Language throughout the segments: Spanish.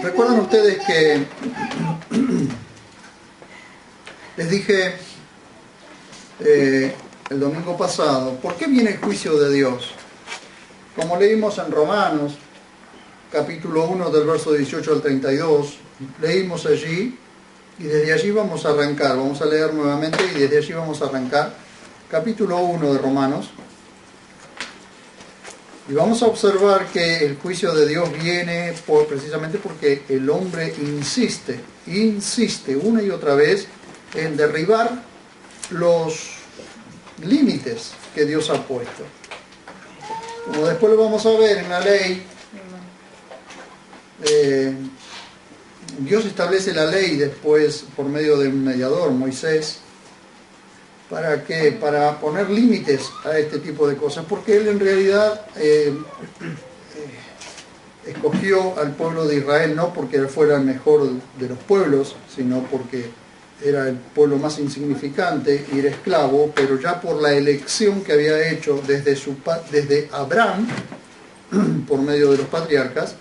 ¿Recuerdan ustedes que les dije el domingo pasado, ¿por qué viene el juicio de Dios? Como leímos en Romanos, capítulo 1 del verso 18 al 32, leímos allí y desde allí vamos a arrancar, vamos a leer nuevamente y desde allí vamos a arrancar, capítulo 1 de Romanos. Y vamos a observar que el juicio de Dios viene precisamente porque el hombre insiste una y otra vez en derribar los límites que Dios ha puesto. Como después lo vamos a ver en la ley, Dios establece la ley después por medio de un mediador, Moisés. ¿Para qué? Para poner límites a este tipo de cosas, porque Él en realidad escogió al pueblo de Israel no porque Él fuera el mejor de los pueblos, sino porque era el pueblo más insignificante y era esclavo, pero ya por la elección que había hecho desde Abraham, por medio de los patriarcas,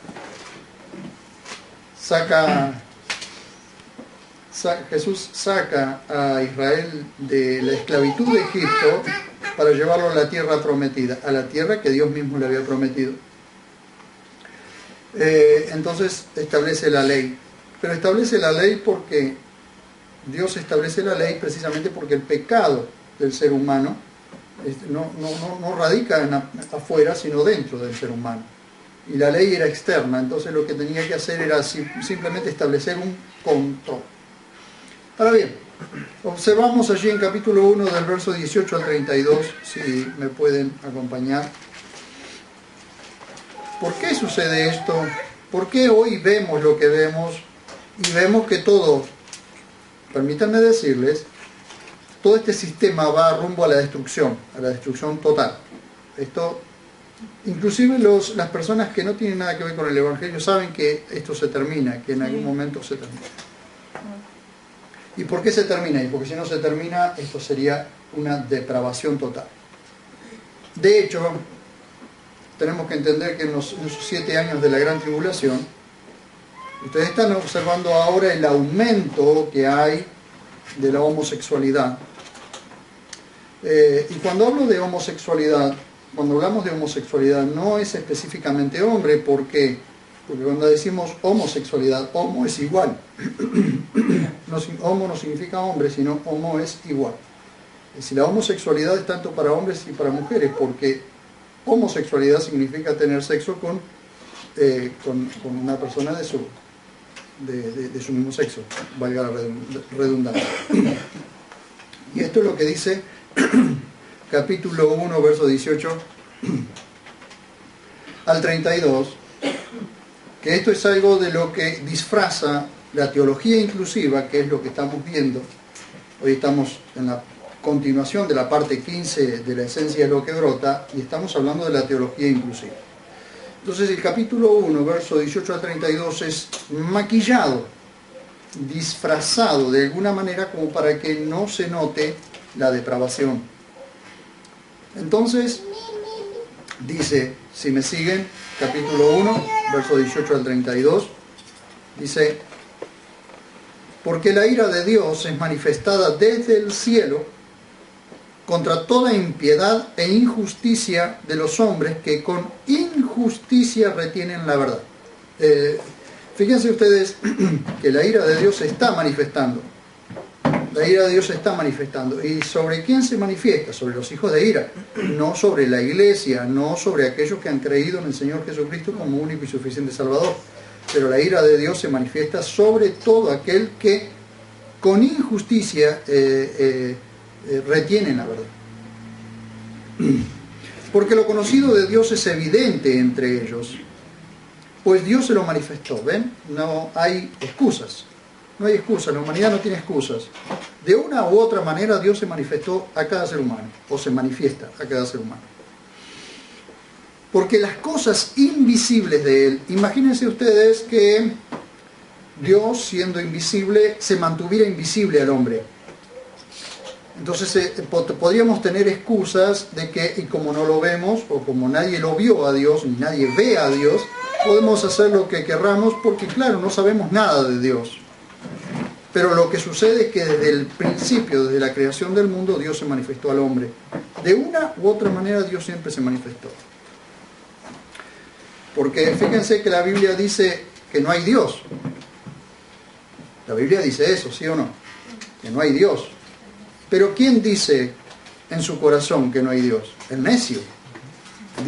Jesús saca a Israel de la esclavitud de Egipto para llevarlo a la tierra prometida, a la tierra que Dios mismo le había prometido. Entonces establece la ley, pero establece la ley porque Dios establece la ley precisamente porque el pecado del ser humano no radica afuera, sino dentro del ser humano. Y la ley era externa, entonces lo que tenía que hacer era simplemente establecer un control. Ahora bien, observamos allí en capítulo 1 del verso 18 al 32, si me pueden acompañar. ¿Por qué sucede esto? ¿Por qué hoy vemos lo que vemos y vemos que todo, permítanme decirles, todo este sistema va rumbo a la destrucción total? Esto, inclusive las personas que no tienen nada que ver con el Evangelio saben que esto se termina, que en algún momento se termina. ¿Y por qué se termina? Y porque si no se termina, esto sería una depravación total. De hecho, tenemos que entender que en esos 7 años de la gran tribulación, ustedes están observando ahora el aumento que hay de la homosexualidad. Y cuando hablo de homosexualidad, cuando hablamos de homosexualidad, no es específicamente hombre. ¿Por qué? Porque cuando decimos homosexualidad, homo es igual. Homo no significa hombre, sino homo es igual. Es decir, la homosexualidad es tanto para hombres y para mujeres, porque homosexualidad significa tener sexo con una persona de su mismo sexo, valga la redundancia. Y esto es lo que dice capítulo 1, verso 18 al 32, que esto es algo de lo que disfraza la teología inclusiva, que es lo que estamos viendo. Hoy estamos en la continuación de la parte 15 de la esencia de lo que brota, y estamos hablando de la teología inclusiva. Entonces el capítulo 1, verso 18 al 32 es maquillado, disfrazado de alguna manera como para que no se note la depravación. Entonces dice, si me siguen, capítulo 1, verso 18 al 32, dice: porque la ira de Dios es manifestada desde el cielo contra toda impiedad e injusticia de los hombres que con injusticia retienen la verdad. Fíjense ustedes que la ira de Dios se está manifestando. La ira de Dios se está manifestando. ¿Y sobre quién se manifiesta? Sobre los hijos de ira, no sobre la iglesia, no sobre aquellos que han creído en el Señor Jesucristo como único y suficiente Salvador. Pero la ira de Dios se manifiesta sobre todo aquel que con injusticia retiene la verdad. Porque lo conocido de Dios es evidente entre ellos, pues Dios se lo manifestó. ¿Ven? No hay excusas. No hay excusas, la humanidad no tiene excusas. De una u otra manera Dios se manifestó a cada ser humano, o se manifiesta a cada ser humano. Porque las cosas invisibles de Él, imagínense ustedes que Dios, siendo invisible, se mantuviera invisible al hombre. Entonces podríamos tener excusas de que, y como no lo vemos, o como nadie lo vio a Dios, ni nadie ve a Dios, podemos hacer lo que querramos porque, claro, no sabemos nada de Dios. Pero lo que sucede es que desde el principio, desde la creación del mundo, Dios se manifestó al hombre. De una u otra manera Dios siempre se manifestó. Porque fíjense que la Biblia dice que no hay Dios. La Biblia dice eso, ¿sí o no? Que no hay Dios. Pero ¿quién dice en su corazón que no hay Dios? El necio.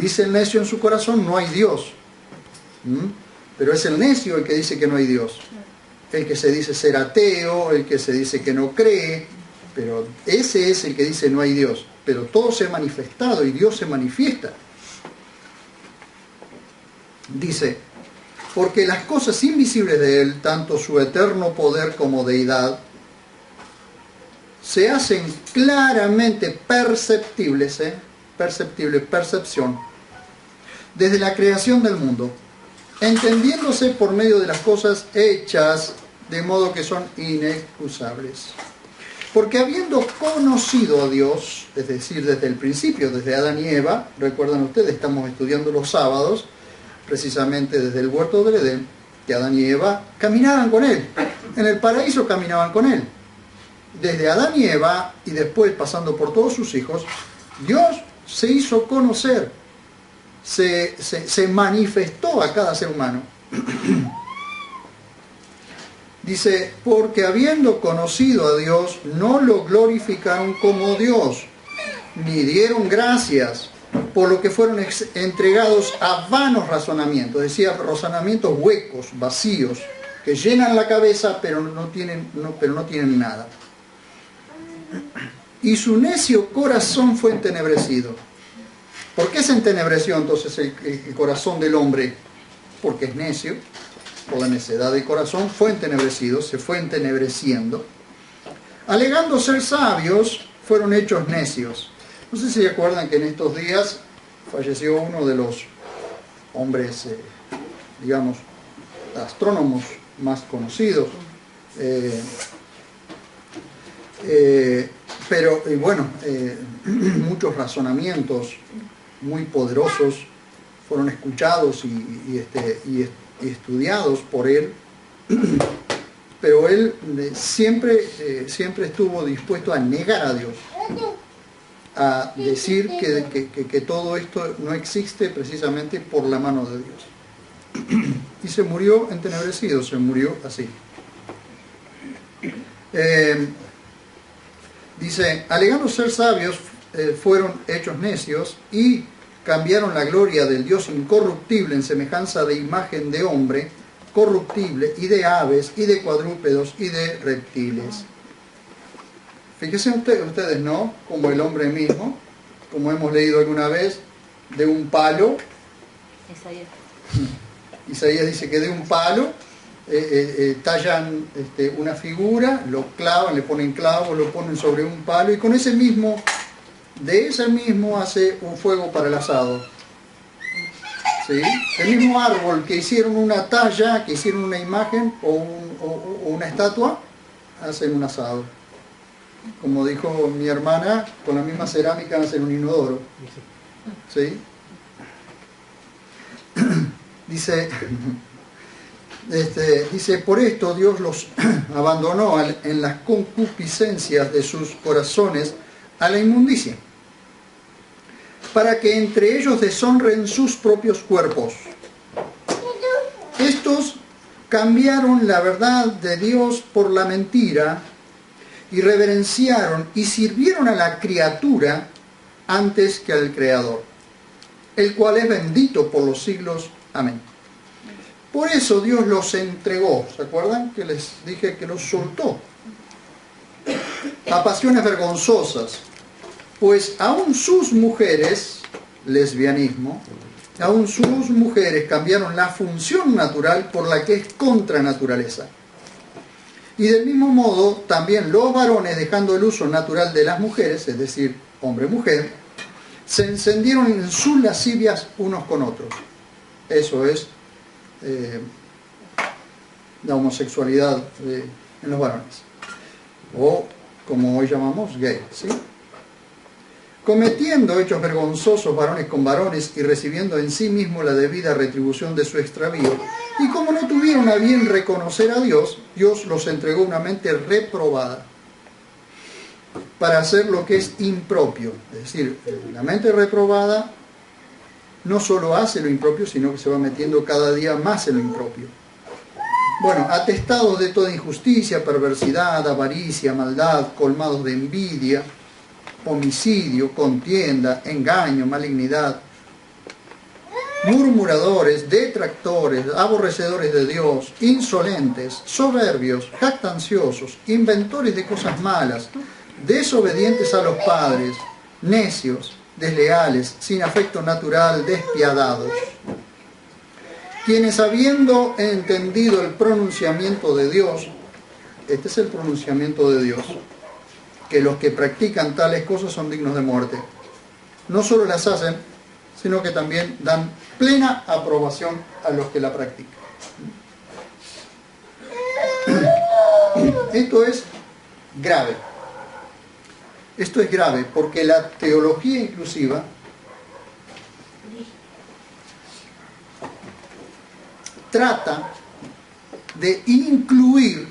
Dice el necio en su corazón, no hay Dios. Pero es el necio el que dice que no hay Dios. El que se dice ser ateo, el que se dice que no cree, pero ese es el que dice no hay Dios. Pero todo se ha manifestado y Dios se manifiesta. Dice, porque las cosas invisibles de Él, tanto su eterno poder como deidad, se hacen claramente perceptibles, percepción, desde la creación del mundo, entendiéndose por medio de las cosas hechas, de modo que son inexcusables. Porque habiendo conocido a Dios, es decir, desde el principio, desde Adán y Eva, recuerdan ustedes, estamos estudiando los sábados, precisamente desde el huerto del Edén, que Adán y Eva caminaban con Él. En el paraíso caminaban con Él. Desde Adán y Eva, y después pasando por todos sus hijos, Dios se hizo conocer, se manifestó a cada ser humano. Dice, porque habiendo conocido a Dios, no lo glorificaron como Dios, ni dieron gracias, por lo que fueron entregados a vanos razonamientos, decía razonamientos huecos, vacíos, que llenan la cabeza pero no tienen nada. Y su necio corazón fue entenebrecido. ¿Por qué se entenebreció entonces el corazón del hombre? Porque es necio, por la necedad del corazón, fue entenebrecido, se fue entenebreciendo. Alegando ser sabios, fueron hechos necios. No sé si se acuerdan que en estos días falleció uno de los hombres, digamos, astrónomos más conocidos. Pero muchos razonamientos muy poderosos fueron escuchados y estudiados por él, pero él siempre estuvo dispuesto a negar a Dios, a decir que todo esto no existe precisamente por la mano de Dios. Y se murió entenebrecido, se murió así. Dice, alegando ser sabios, fueron hechos necios y cambiaron la gloria del Dios incorruptible en semejanza de imagen de hombre, corruptible, y de aves, y de cuadrúpedos, y de reptiles. Fíjense ustedes, ¿no? Como el hombre mismo, como hemos leído alguna vez, de un palo. Isaías dice que de un palo tallan una figura, lo clavan, le ponen clavos, lo ponen sobre un palo y con ese mismo hace un fuego para el asado. ¿Sí? El mismo árbol que hicieron una talla, que hicieron una imagen o una estatua, hacen un asado. Como dijo mi hermana, con la misma cerámica hacen un inodoro. ¿Sí? Dice, por esto Dios los abandonó en las concupiscencias de sus corazones a la inmundicia, para que entre ellos deshonren sus propios cuerpos. Estos cambiaron la verdad de Dios por la mentira y reverenciaron y sirvieron a la criatura antes que al Creador, el cual es bendito por los siglos. Amén. Por eso Dios los entregó, ¿se acuerdan? Que les dije que los soltó a pasiones vergonzosas, pues aún sus mujeres, lesbianismo, aún sus mujeres cambiaron la función natural por la que es contra naturaleza. Y del mismo modo, también los varones, dejando el uso natural de las mujeres, es decir, hombre-mujer, se encendieron en sus lascivias unos con otros. Eso es la homosexualidad en los varones, o como hoy llamamos gay, ¿sí? cometiendo hechos vergonzosos varones con varones y recibiendo en sí mismo la debida retribución de su extravío. Y como no tuvieron a bien reconocer a Dios, Dios los entregó una mente reprobada para hacer lo que es impropio. Es decir, la mente reprobada no solo hace lo impropio, sino que se va metiendo cada día más en lo impropio. Bueno, atestados de toda injusticia, perversidad, avaricia, maldad, colmados de envidia, homicidio, contienda, engaño, malignidad, murmuradores, detractores, aborrecedores de Dios, insolentes, soberbios, jactanciosos, inventores de cosas malas, desobedientes a los padres, necios, desleales, sin afecto natural, despiadados, quienes habiendo entendido el pronunciamiento de Dios, este es el pronunciamiento de Dios, que los que practican tales cosas son dignos de muerte. No solo las hacen, sino que también dan plena aprobación a los que la practican. Esto es grave. Esto es grave porque la teología inclusiva trata de incluir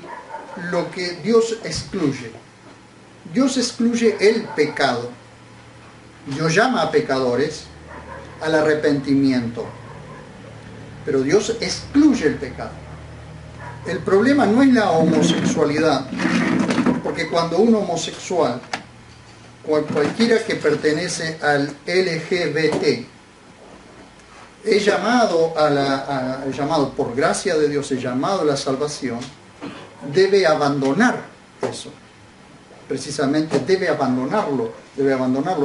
lo que Dios excluye. Dios excluye el pecado. Dios llama a pecadores al arrepentimiento, pero Dios excluye el pecado. El problema no es la homosexualidad, porque cuando un homosexual, cualquiera que pertenece al LGBT, es llamado llamado por gracia de Dios, es llamado a la salvación, debe abandonar eso. Precisamente debe abandonarlo.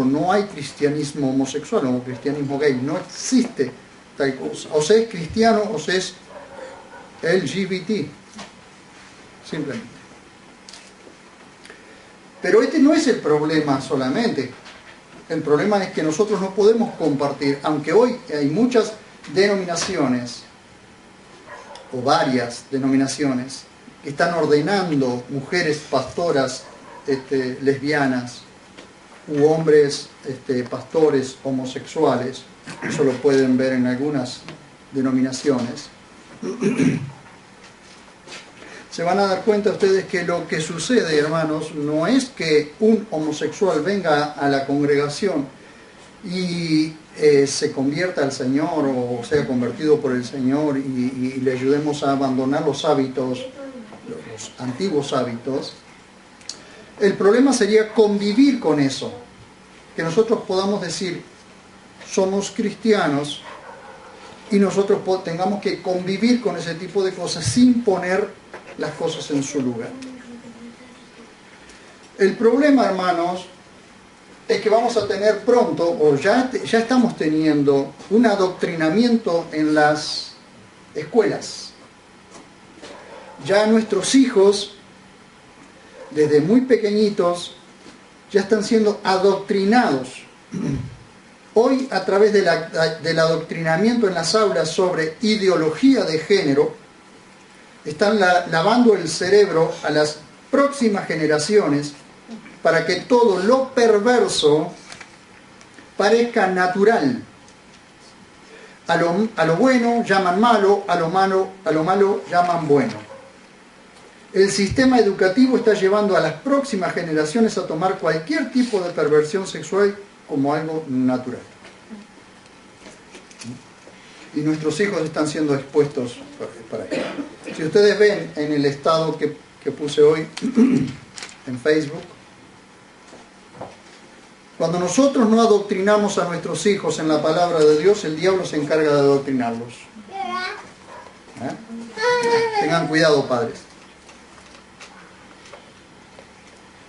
No hay cristianismo homosexual o cristianismo gay, no existe tal cosa. O se es cristiano o se es LGBT, simplemente. Pero este no es el problema solamente. El problema es que nosotros no podemos compartir, aunque hoy hay muchas denominaciones, o varias denominaciones, que están ordenando mujeres pastoras lesbianas u hombres pastores homosexuales. Eso lo pueden ver en algunas denominaciones. Se van a dar cuenta ustedes que lo que sucede, hermanos, no es que un homosexual venga a la congregación y se convierta al Señor o sea convertido por el Señor y le ayudemos a abandonar los hábitos, los antiguos hábitos. El problema sería convivir con eso, que nosotros podamos decir, somos cristianos y nosotros tengamos que convivir con ese tipo de cosas sin poner las cosas en su lugar. El problema, hermanos, es que vamos a tener pronto, o ya estamos teniendo, un adoctrinamiento en las escuelas. Ya nuestros hijos, desde muy pequeñitos, ya están siendo adoctrinados. Hoy, a través del adoctrinamiento en las aulas sobre ideología de género, están lavando el cerebro a las próximas generaciones para que todo lo perverso parezca natural. A lo bueno llaman malo, a lo malo llaman bueno. El sistema educativo está llevando a las próximas generaciones a tomar cualquier tipo de perversión sexual como algo natural. Y nuestros hijos están siendo expuestos para ello. Si ustedes ven en el estado que puse hoy en Facebook, cuando nosotros no adoctrinamos a nuestros hijos en la palabra de Dios, el diablo se encarga de adoctrinarlos. Tengan cuidado, padres.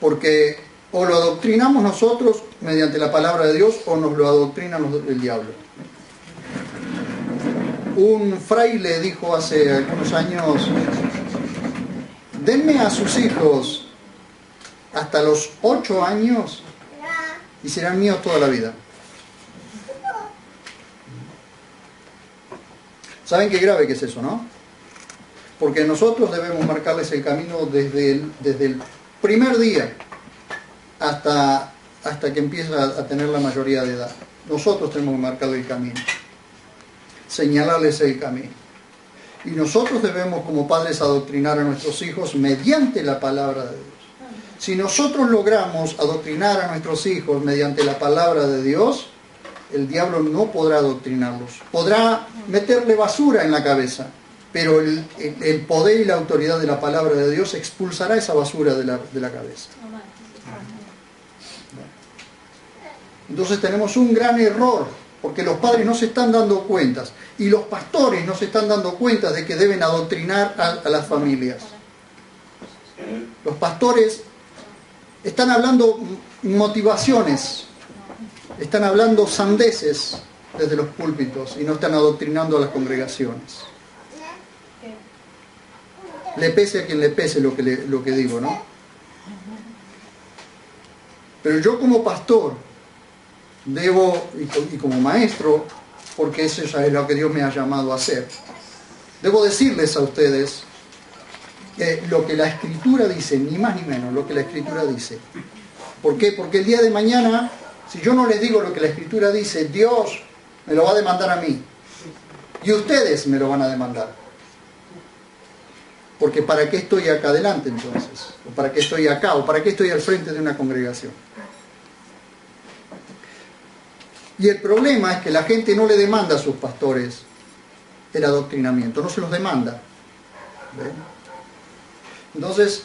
Porque o lo adoctrinamos nosotros mediante la palabra de Dios o nos lo adoctrina el diablo. Un fraile dijo hace algunos años, denme a sus hijos hasta los 8 años y serán míos toda la vida. ¿Saben qué grave que es eso, no? Porque nosotros debemos marcarles el camino desde el primer día hasta hasta que empieza a tener la mayoría de edad. Nosotros tenemos que marcar el camino, señalarles el camino. Y nosotros debemos como padres adoctrinar a nuestros hijos mediante la palabra de Dios. Si nosotros logramos adoctrinar a nuestros hijos mediante la palabra de Dios, el diablo no podrá adoctrinarlos. Podrá meterle basura en la cabeza, pero el poder y la autoridad de la palabra de Dios expulsará esa basura de la cabeza. Entonces tenemos un gran error, porque los padres no se están dando cuenta y los pastores no se están dando cuenta de que deben adoctrinar a las familias. Los pastores están hablando motivaciones, están hablando sandeces desde los púlpitos y no están adoctrinando a las congregaciones. Le pese a quien le pese lo que digo, ¿no? Pero yo como pastor debo, y como maestro, porque eso ya es lo que Dios me ha llamado a hacer, debo decirles a ustedes lo que la Escritura dice, ni más ni menos, lo que la Escritura dice. ¿Por qué? Porque el día de mañana, si yo no les digo lo que la Escritura dice, Dios me lo va a demandar a mí. Y ustedes me lo van a demandar. Porque ¿para qué estoy acá adelante entonces? ¿O para qué estoy acá? ¿O para qué estoy al frente de una congregación? Y el problema es que la gente no le demanda a sus pastores el adoctrinamiento, no se los demanda. ¿Ven? Entonces,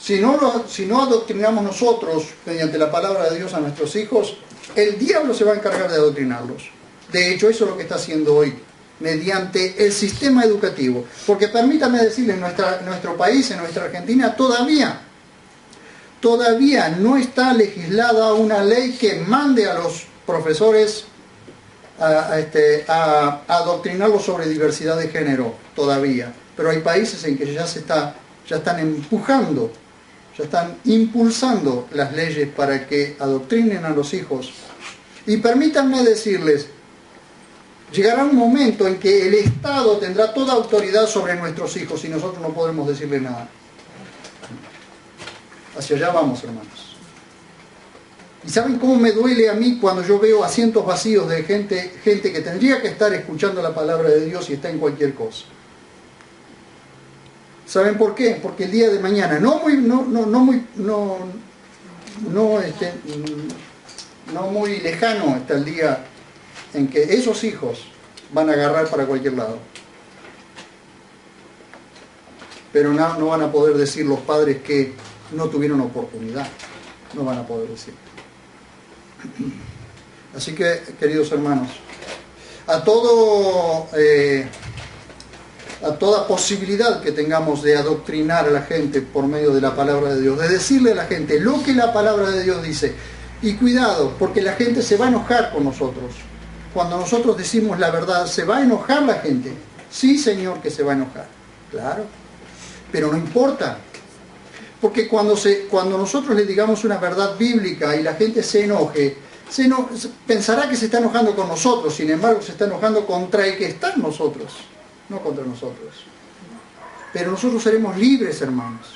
si no adoctrinamos nosotros mediante la palabra de Dios a nuestros hijos, el diablo se va a encargar de adoctrinarlos. De hecho, eso es lo que está haciendo hoy, mediante el sistema educativo. Porque permítanme decirles, en nuestro país, en nuestra Argentina, todavía no está legislada una ley que mande a los profesores a adoctrinarlos sobre diversidad de género, todavía. Pero hay países en que ya están empujando, ya están impulsando las leyes para que adoctrinen a los hijos. Y permítanme decirles, llegará un momento en que el Estado tendrá toda autoridad sobre nuestros hijos y nosotros no podremos decirle nada. Hacia allá vamos, hermanos. ¿Y saben cómo me duele a mí cuando yo veo asientos vacíos de gente que tendría que estar escuchando la palabra de Dios y está en cualquier cosa? ¿Saben por qué? Porque el día de mañana, no muy lejano está el día en que esos hijos van a agarrar para cualquier lado. Pero no van a poder decir los padres que no tuvieron oportunidad. No van a poder decir. Así que, queridos hermanos, a toda posibilidad que tengamos de adoctrinar a la gente por medio de la palabra de Dios, de decirle a la gente lo que la palabra de Dios dice. Y cuidado, porque la gente se va a enojar con nosotros. Cuando nosotros decimos la verdad, ¿se va a enojar la gente? Sí, Señor, que se va a enojar. Claro. Pero no importa. Porque cuando nosotros le digamos una verdad bíblica y la gente se enoje, pensará que se está enojando con nosotros, sin embargo se está enojando contra el que está en nosotros, no contra nosotros. Pero nosotros seremos libres, hermanos.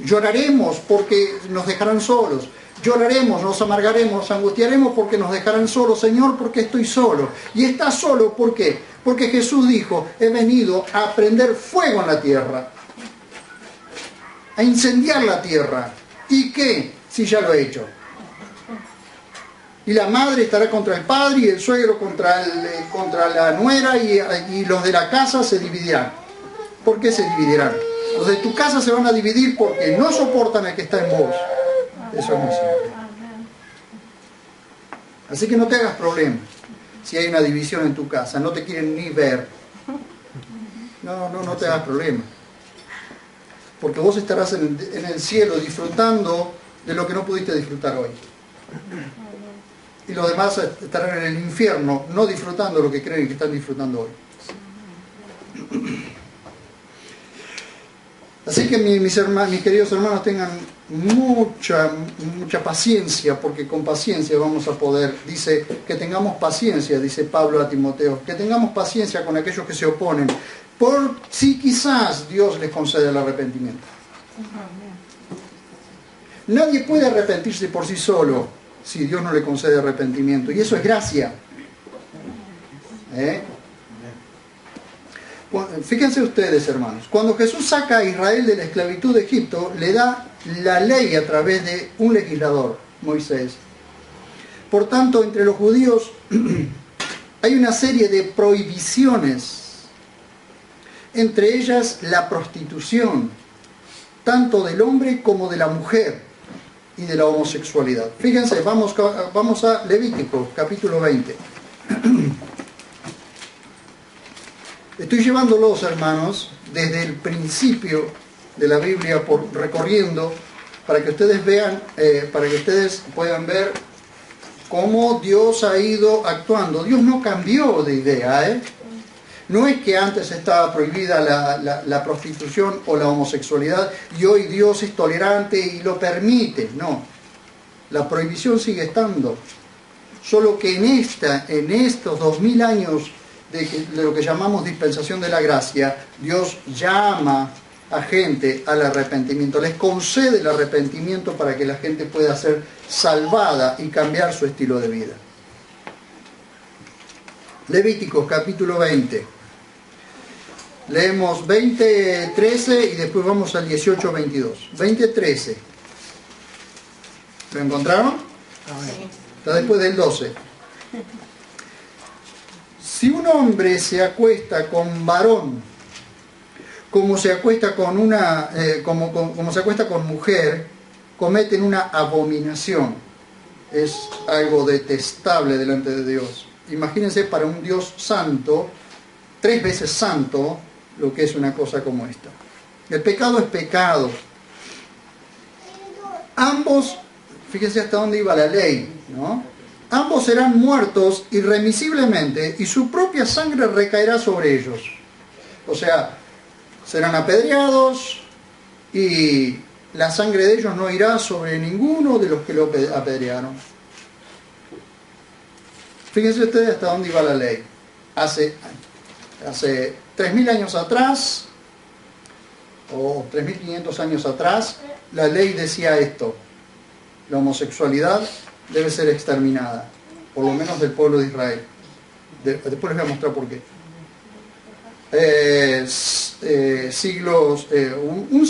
Lloraremos porque nos dejarán solos. Lloraremos, nos amargaremos, nos angustiaremos porque nos dejarán solos. Señor, porque estoy solo. Y estás solo, ¿por qué? Porque Jesús dijo, he venido a prender fuego en la tierra, a incendiar la tierra. ¿Y qué? Si ya lo he hecho. Y la madre estará contra el padre y el suegro contra la nuera y los de la casa se dividirán. ¿Por qué se dividirán? Los de tu casa se van a dividir porque no soportan al que está en vos. Eso es muy simple. Así que no te hagas problema si hay una división en tu casa, no te quieren ni ver. No te hagas problema. Porque vos estarás en el cielo disfrutando de lo que no pudiste disfrutar hoy. Y los demás estarán en el infierno no disfrutando lo que creen que están disfrutando hoy. Así que mis queridos hermanos, tengan mucha paciencia, porque con paciencia vamos a poder, dice, que tengamos paciencia, dice Pablo a Timoteo, que tengamos paciencia con aquellos que se oponen, por si quizás Dios les concede el arrepentimiento. Nadie puede arrepentirse por sí solo si Dios no le concede arrepentimiento. Y eso es gracia. Fíjense ustedes, hermanos, cuando Jesús saca a Israel de la esclavitud de Egipto, le da la ley a través de un legislador, Moisés. Por tanto, entre los judíos hay una serie de prohibiciones, entre ellas la prostitución, tanto del hombre como de la mujer, y de la homosexualidad. Fíjense, vamos a Levítico, capítulo 20. Estoy llevándolos, hermanos, desde el principio de la Biblia, recorriendo, para que ustedes vean, para que ustedes puedan ver cómo Dios ha ido actuando. Dios no cambió de idea, No es que antes estaba prohibida la prostitución o la homosexualidad y hoy Dios es tolerante y lo permite. No, la prohibición sigue estando. Solo que en estos 2000 años de lo que llamamos dispensación de la gracia, Dios llama a gente al arrepentimiento, les concede el arrepentimiento para que la gente pueda ser salvada y cambiar su estilo de vida. Levíticos capítulo 20. Leemos 20:13 y después vamos al 18:22. 20:13. ¿Lo encontraron? Sí. Está después del 12. Si un hombre se acuesta con varón, como se acuesta con como se acuesta con mujer, cometen una abominación. Es algo detestable delante de Dios. Imagínense para un Dios santo, 3 veces santo, lo que es una cosa como esta. El pecado es pecado. Ambos, fíjense hasta dónde iba la ley, ¿no? Ambos serán muertos irremisiblemente y su propia sangre recaerá sobre ellos. O sea, serán apedreados y la sangre de ellos no irá sobre ninguno de los que lo apedrearon. Fíjense ustedes hasta dónde iba la ley. Hace 3.000 años atrás, o 3.500 años atrás, la ley decía esto: la homosexualidad debe ser exterminada, por lo menos del pueblo de Israel. Después les voy a mostrar por qué. Un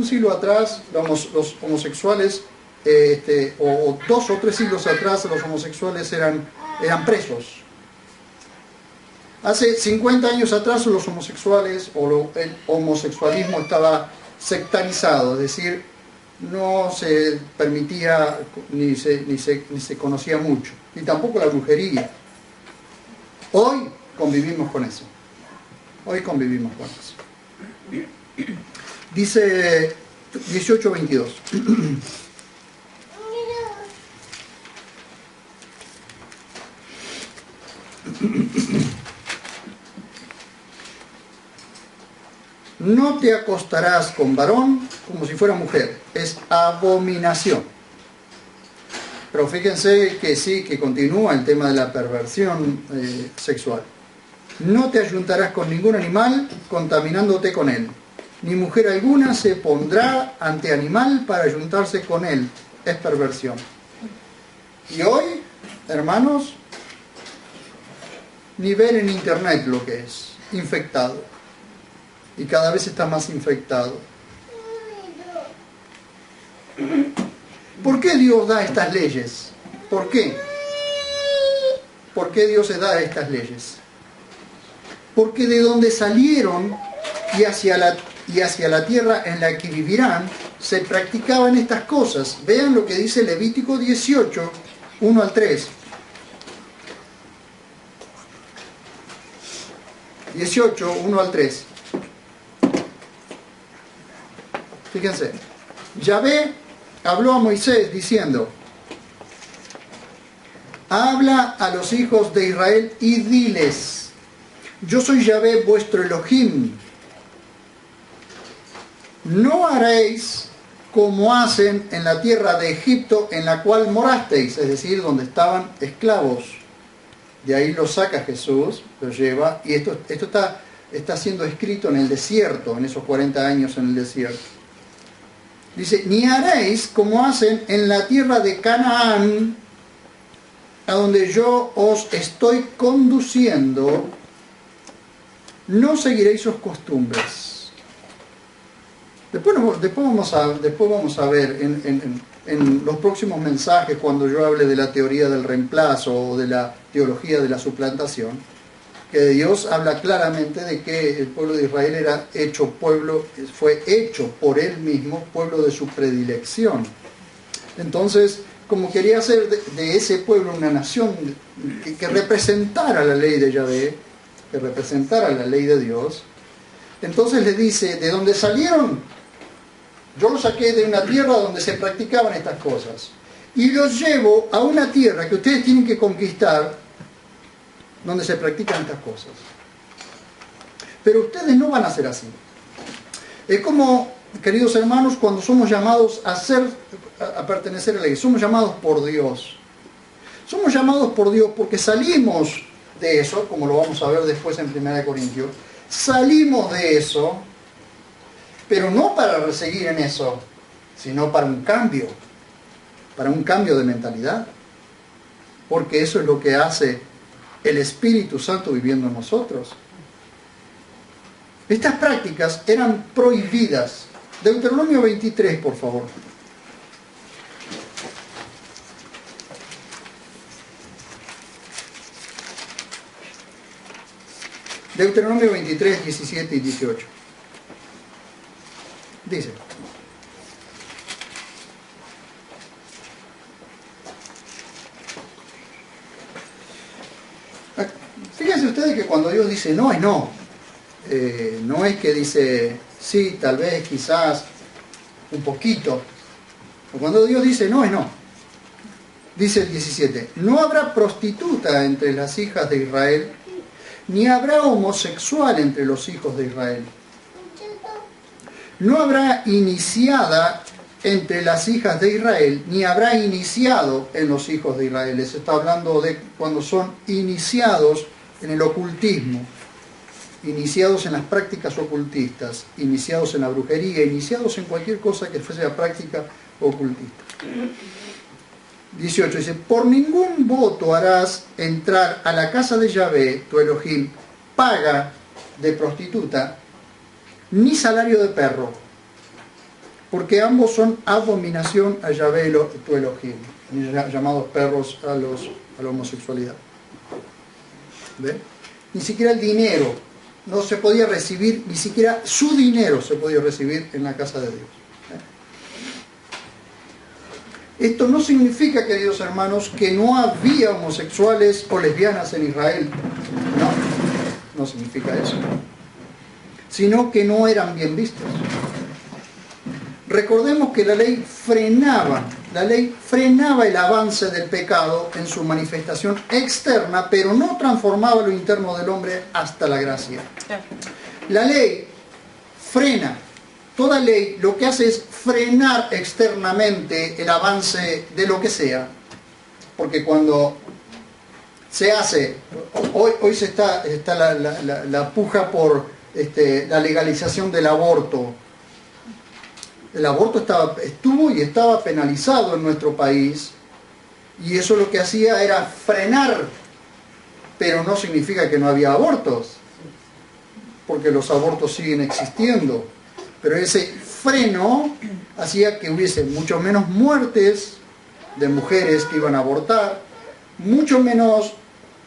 siglo atrás, los homosexuales, o 2 o 3 siglos atrás, los homosexuales eran presos. Hace 50 años atrás los homosexuales el homosexualismo estaba sectarizado, es decir, no se permitía ni se conocía mucho, ni tampoco la brujería. Hoy convivimos con eso. Dice 18:22. No te acostarás con varón como si fuera mujer. Es abominación. Pero fíjense que sí, que continúa el tema de la perversión sexual. No te ayuntarás con ningún animal contaminándote con él. Ni mujer alguna se pondrá ante animal para ayuntarse con él. Es perversión. Y hoy, hermanos, ni ver en internet lo que es infectado. Y cada vez está más infectado. ¿Por qué Dios da estas leyes? ¿Por qué? ¿Por qué Dios se da estas leyes? Porque de donde salieron y hacia la tierra en la que vivirán, se practicaban estas cosas. Vean lo que dice Levítico 18, 1 al 3. 18, 1 al 3. Fíjense, Yahvé habló a Moisés diciendo: habla a los hijos de Israel y diles: yo soy Yahvé vuestro Elohim. No haréis como hacen en la tierra de Egipto en la cual morasteis, es decir, donde estaban esclavos. De ahí lo saca Jesús, lo lleva, y esto está siendo escrito en el desierto, en esos 40 años en el desierto. Dice, ni haréis como hacen en la tierra de Canaán, a donde yo os estoy conduciendo, no seguiréis sus costumbres. Después vamos a ver en los próximos mensajes, cuando yo hable de la teoría del reemplazo o de la teología de la suplantación, que Dios habla claramente de que el pueblo de Israel fue hecho por Él mismo pueblo de su predilección. Entonces, como quería hacer de ese pueblo una nación que representara la ley de Yahvé, que representara la ley de Dios, entonces le dice, ¿de dónde salieron? Yo los saqué de una tierra donde se practicaban estas cosas y los llevo a una tierra que ustedes tienen que conquistar, donde se practican estas cosas. Pero ustedes no van a ser así. Es como, queridos hermanos, cuando somos llamados a pertenecer a la iglesia, somos llamados por Dios. Somos llamados por Dios porque salimos de eso, como lo vamos a ver después en 1 Corintios, salimos de eso, pero no para seguir en eso, sino para un cambio de mentalidad, porque eso es lo que hace el Espíritu Santo viviendo en nosotros. Estas prácticas eran prohibidas. Deuteronomio 23, por favor. Deuteronomio 23, 17 y 18. Dice: fíjense ustedes que cuando Dios dice no es no. No es que dice sí, tal vez, quizás, un poquito. Cuando Dios dice no es no. Dice el 17: no habrá prostituta entre las hijas de Israel, ni habrá homosexual entre los hijos de Israel. No habrá iniciada entre las hijas de Israel, ni habrá iniciado en los hijos de Israel. Se está hablando de cuando son iniciados en el ocultismo, iniciados en las prácticas ocultistas, iniciados en la brujería, iniciados en cualquier cosa que fuese la práctica ocultista. 18 dice: por ningún voto harás entrar a la casa de Yahvé, tu Elohim, paga de prostituta, ni salario de perro, porque ambos son abominación a Yahvé, tu Elohim, llamados perros a la homosexualidad. ¿Ve? Ni siquiera el dinero no se podía recibir, ni siquiera su dinero se podía recibir en la casa de Dios. Esto no significa, queridos hermanos, que no había homosexuales o lesbianas en Israel. No significa eso. Sino que no eran bien vistos. Recordemos que la ley frenaba el avance del pecado en su manifestación externa, pero no transformaba lo interno del hombre hasta la gracia. La ley frena. Toda ley lo que hace es frenar externamente el avance de lo que sea. Porque cuando se hace, hoy se está la puja por la legalización del aborto. El aborto estuvo y estaba penalizado en nuestro país, y eso lo que hacía era frenar, pero no significa que no había abortos, porque los abortos siguen existiendo. Pero ese freno hacía que hubiese mucho menos muertes de mujeres que iban a abortar, mucho menos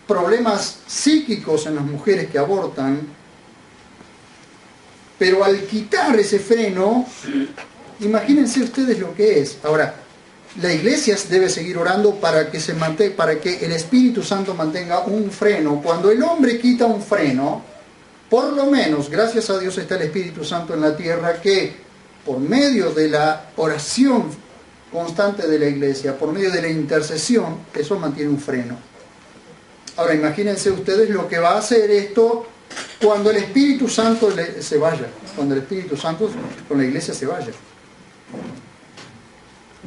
problemas psíquicos en las mujeres que abortan. Pero al quitar ese freno, imagínense ustedes lo que es. Ahora, la iglesia debe seguir orando para que el Espíritu Santo mantenga un freno. Cuando el hombre quita un freno, por lo menos, gracias a Dios, está el Espíritu Santo en la tierra, que por medio de la oración constante de la iglesia, por medio de la intercesión, eso mantiene un freno. Ahora, imagínense ustedes lo que va a hacer esto cuando el Espíritu Santo se vaya, cuando el Espíritu Santo con la iglesia se vaya.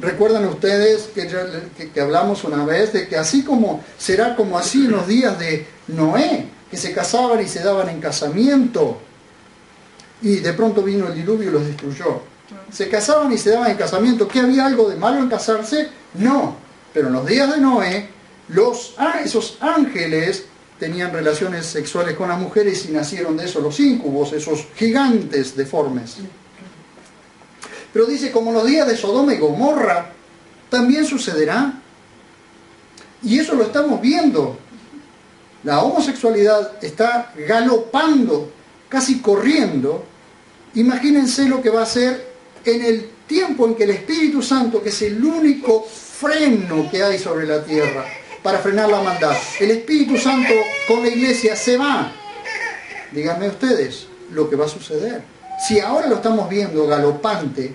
¿Recuerdan ustedes que hablamos una vez de que así como será como así en los días de Noé, que se casaban y se daban en casamiento, y de pronto vino el diluvio y los destruyó? Se casaban y se daban en casamiento. ¿Qué había algo de malo en casarse? No. Pero en los días de Noé, esos ángeles tenían relaciones sexuales con las mujeres y nacieron de eso los íncubos, esos gigantes deformes. Pero dice, como en los días de Sodoma y Gomorra, también sucederá. Y eso lo estamos viendo. La homosexualidad está galopando, casi corriendo. Imagínense lo que va a ser en el tiempo en que el Espíritu Santo, que es el único freno que hay sobre la tierra para frenar la maldad, el Espíritu Santo con la iglesia se va. Díganme ustedes lo que va a suceder. Si ahora lo estamos viendo galopante,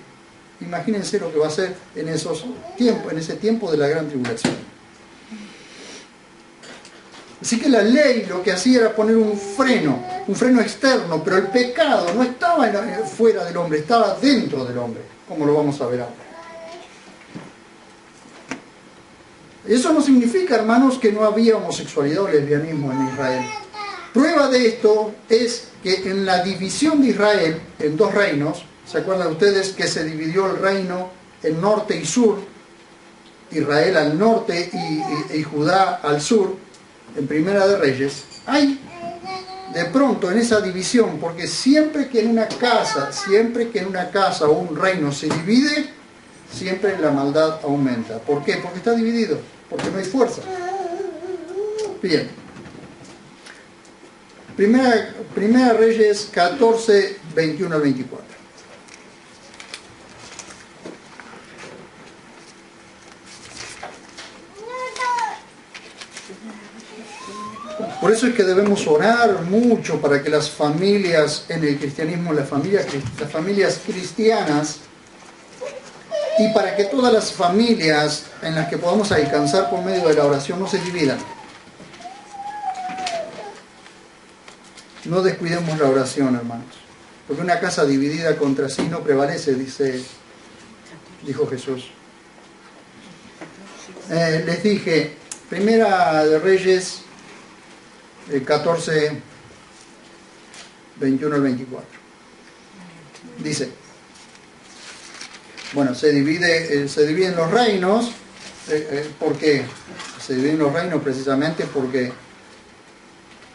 imagínense lo que va a ser en ese tiempo de la gran tribulación. Así que la ley lo que hacía era poner un freno externo, pero el pecado no estaba fuera del hombre, estaba dentro del hombre, como lo vamos a ver ahora. Eso no significa, hermanos, que no había homosexualidad o lesbianismo en Israel. Prueba de esto es que en la división de Israel en dos reinos, ¿se acuerdan ustedes que se dividió el reino en norte y sur? Israel al norte y Judá al sur. En Primera de Reyes, hay de pronto en esa división, porque siempre que en una casa o un reino se divide, siempre la maldad aumenta. ¿Por qué? Porque está dividido, porque no hay fuerza. Bien. Primera Reyes 14, 21 al 24. Por eso es que debemos orar mucho para que las familias en el cristianismo, las familias cristianas, y para que todas las familias en las que podamos alcanzar por medio de la oración no se dividan. No descuidemos la oración, hermanos, porque una casa dividida contra sí no prevalece, dijo Jesús. Les dije, Primera de Reyes 14, 21 al 24. Dice, bueno, se dividen los reinos. ¿Por qué? Se dividen los reinos precisamente porque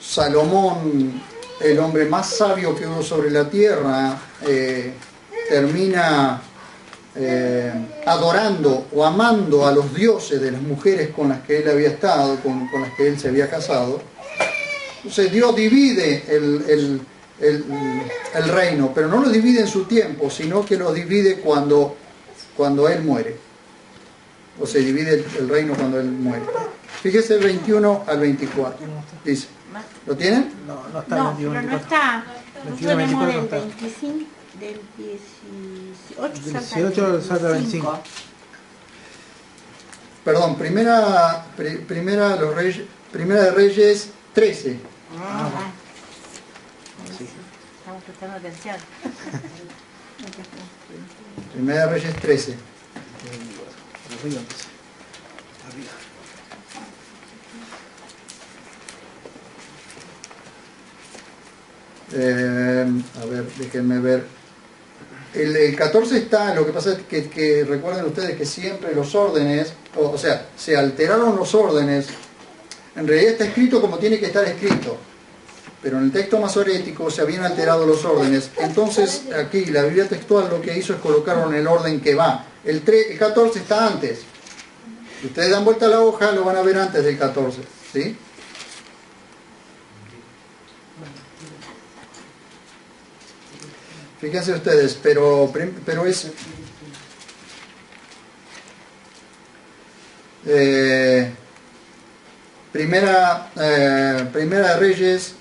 Salomón, el hombre más sabio que hubo sobre la tierra, termina adorando o amando a los dioses de las mujeres con las que él había estado, con las que él se había casado. Entonces Dios divide el reino, pero no lo divide en su tiempo, sino que lo divide cuando Él muere. O se divide el reino cuando Él muere. Fíjese el 21 al 24. Dice, ¿lo tienen? No está. No, pero no está. Nosotros tenemos del 25, del 18 salta al 25. Perdón, Primera de Reyes 13. Sí. Estamos prestando atención. Primera de Reyes 13. A ver, déjenme ver. El 14 está, lo que pasa es que recuerden ustedes que siempre los órdenes, o sea, se alteraron los órdenes. En realidad está escrito como tiene que estar escrito, pero en el texto masorético se habían alterado los órdenes. Entonces aquí la Biblia textual lo que hizo es colocarlo en el orden que va. El 14 está antes. Si ustedes dan vuelta a la hoja, lo van a ver antes del 14, ¿sí? Fíjense ustedes, pero es... Primera de Reyes,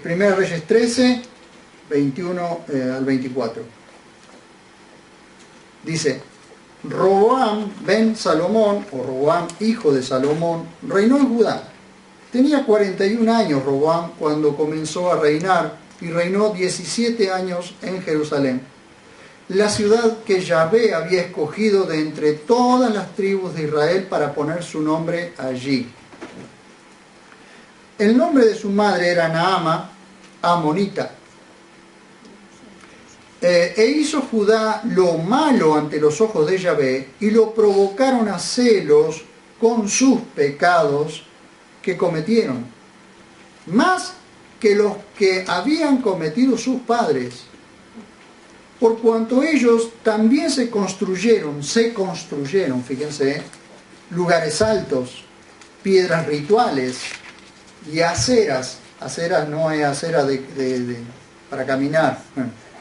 Primera de Reyes 13, 21 al 24. Dice, Roboam ben Salomón, o Roboam hijo de Salomón, reinó en Judá. Tenía 41 años Roboam cuando comenzó a reinar y reinó 17 años en Jerusalén, la ciudad que Yahvé había escogido de entre todas las tribus de Israel para poner su nombre allí. El nombre de su madre era Naama, amonita. E hizo Judá lo malo ante los ojos de Yahvé, y lo provocaron a celos con sus pecados que cometieron, más que los que habían cometido sus padres, por cuanto ellos también se construyeron, fíjense, lugares altos, piedras rituales y aceras. Aceras no es acera para caminar,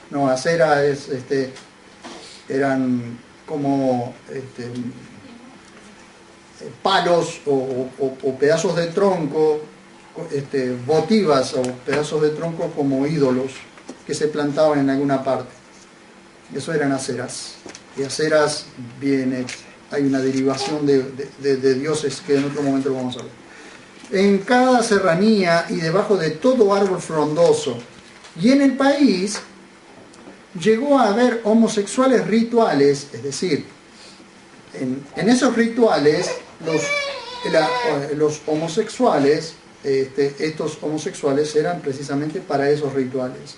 no, acera es, eran como palos o pedazos de tronco, votivas o pedazos de tronco como ídolos que se plantaban en alguna parte. Eso eran aceras. Y aceras hay una derivación de dioses que en otro momento lo vamos a ver. En cada serranía y debajo de todo árbol frondoso. Y en el país llegó a haber homosexuales rituales, es decir, en esos rituales los homosexuales, estos homosexuales eran precisamente para esos rituales,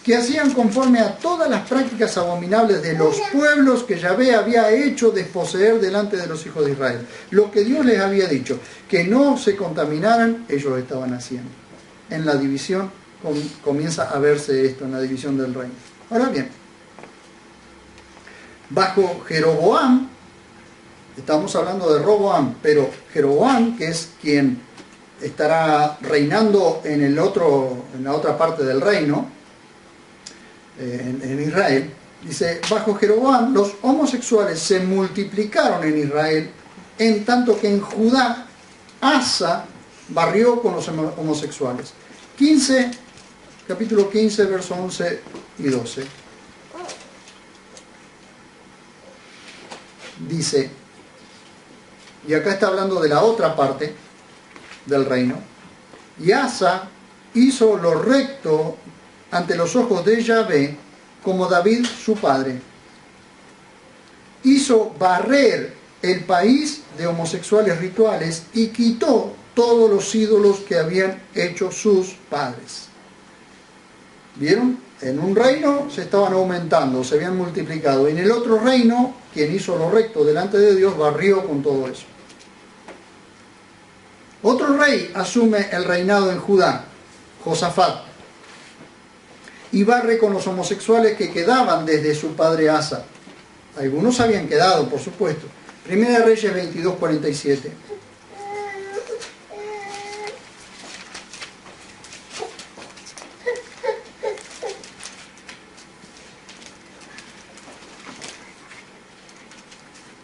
que hacían conforme a todas las prácticas abominables de los pueblos que Yahvé había hecho desposeer delante de los hijos de Israel. Lo que Dios les había dicho, que no se contaminaran, ellos estaban haciendo. En la división comienza a verse esto, en la división del reino. Ahora bien, bajo Jeroboam, estamos hablando de Roboam, pero Jeroboam, que es quien estará reinando en la otra parte del reino, en Israel, dice, bajo Jeroboam los homosexuales se multiplicaron en Israel, en tanto que en Judá Asa barrió con los homosexuales. Capítulo 15, versos 11 y 12. Dice, y acá está hablando de la otra parte del reino, y Asa hizo lo recto ante los ojos de Yahvé, como David su padre. Hizo barrer el país de homosexuales rituales y quitó todos los ídolos que habían hecho sus padres. ¿Vieron? En un reino se estaban aumentando, se habían multiplicado. Y en el otro reino, quien hizo lo recto delante de Dios, barrió con todo eso. Otro rey asume el reinado en Judá, Josafat, y barre con los homosexuales que quedaban desde su padre Asa. Algunos habían quedado, por supuesto. Primera de Reyes 22, 47.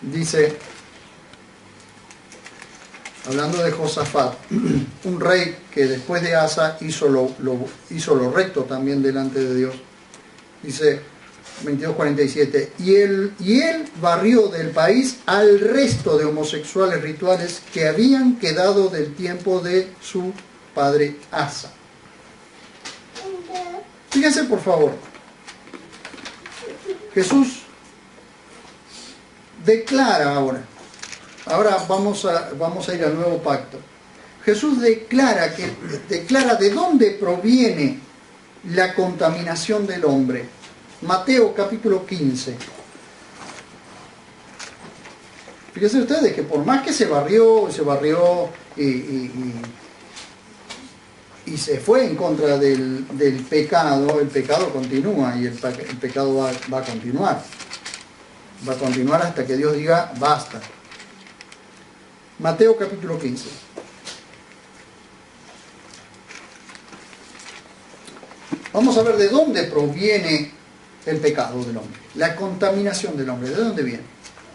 Dice, hablando de Josafat, un rey que después de Asa hizo lo recto también delante de Dios. Dice 22:47, y él barrió del país al resto de homosexuales rituales que habían quedado del tiempo de su padre Asa. Fíjense por favor, Jesús declara ahora vamos a ir al nuevo pacto. Jesús declara de dónde proviene la contaminación del hombre. Mateo capítulo 15. Fíjense ustedes que por más que se barrió y se fue en contra del pecado, el pecado continúa y el pecado va a continuar. Va a continuar hasta que Dios diga basta. Mateo capítulo 15. Vamos a ver de dónde proviene el pecado del hombre, la contaminación del hombre, ¿de dónde viene?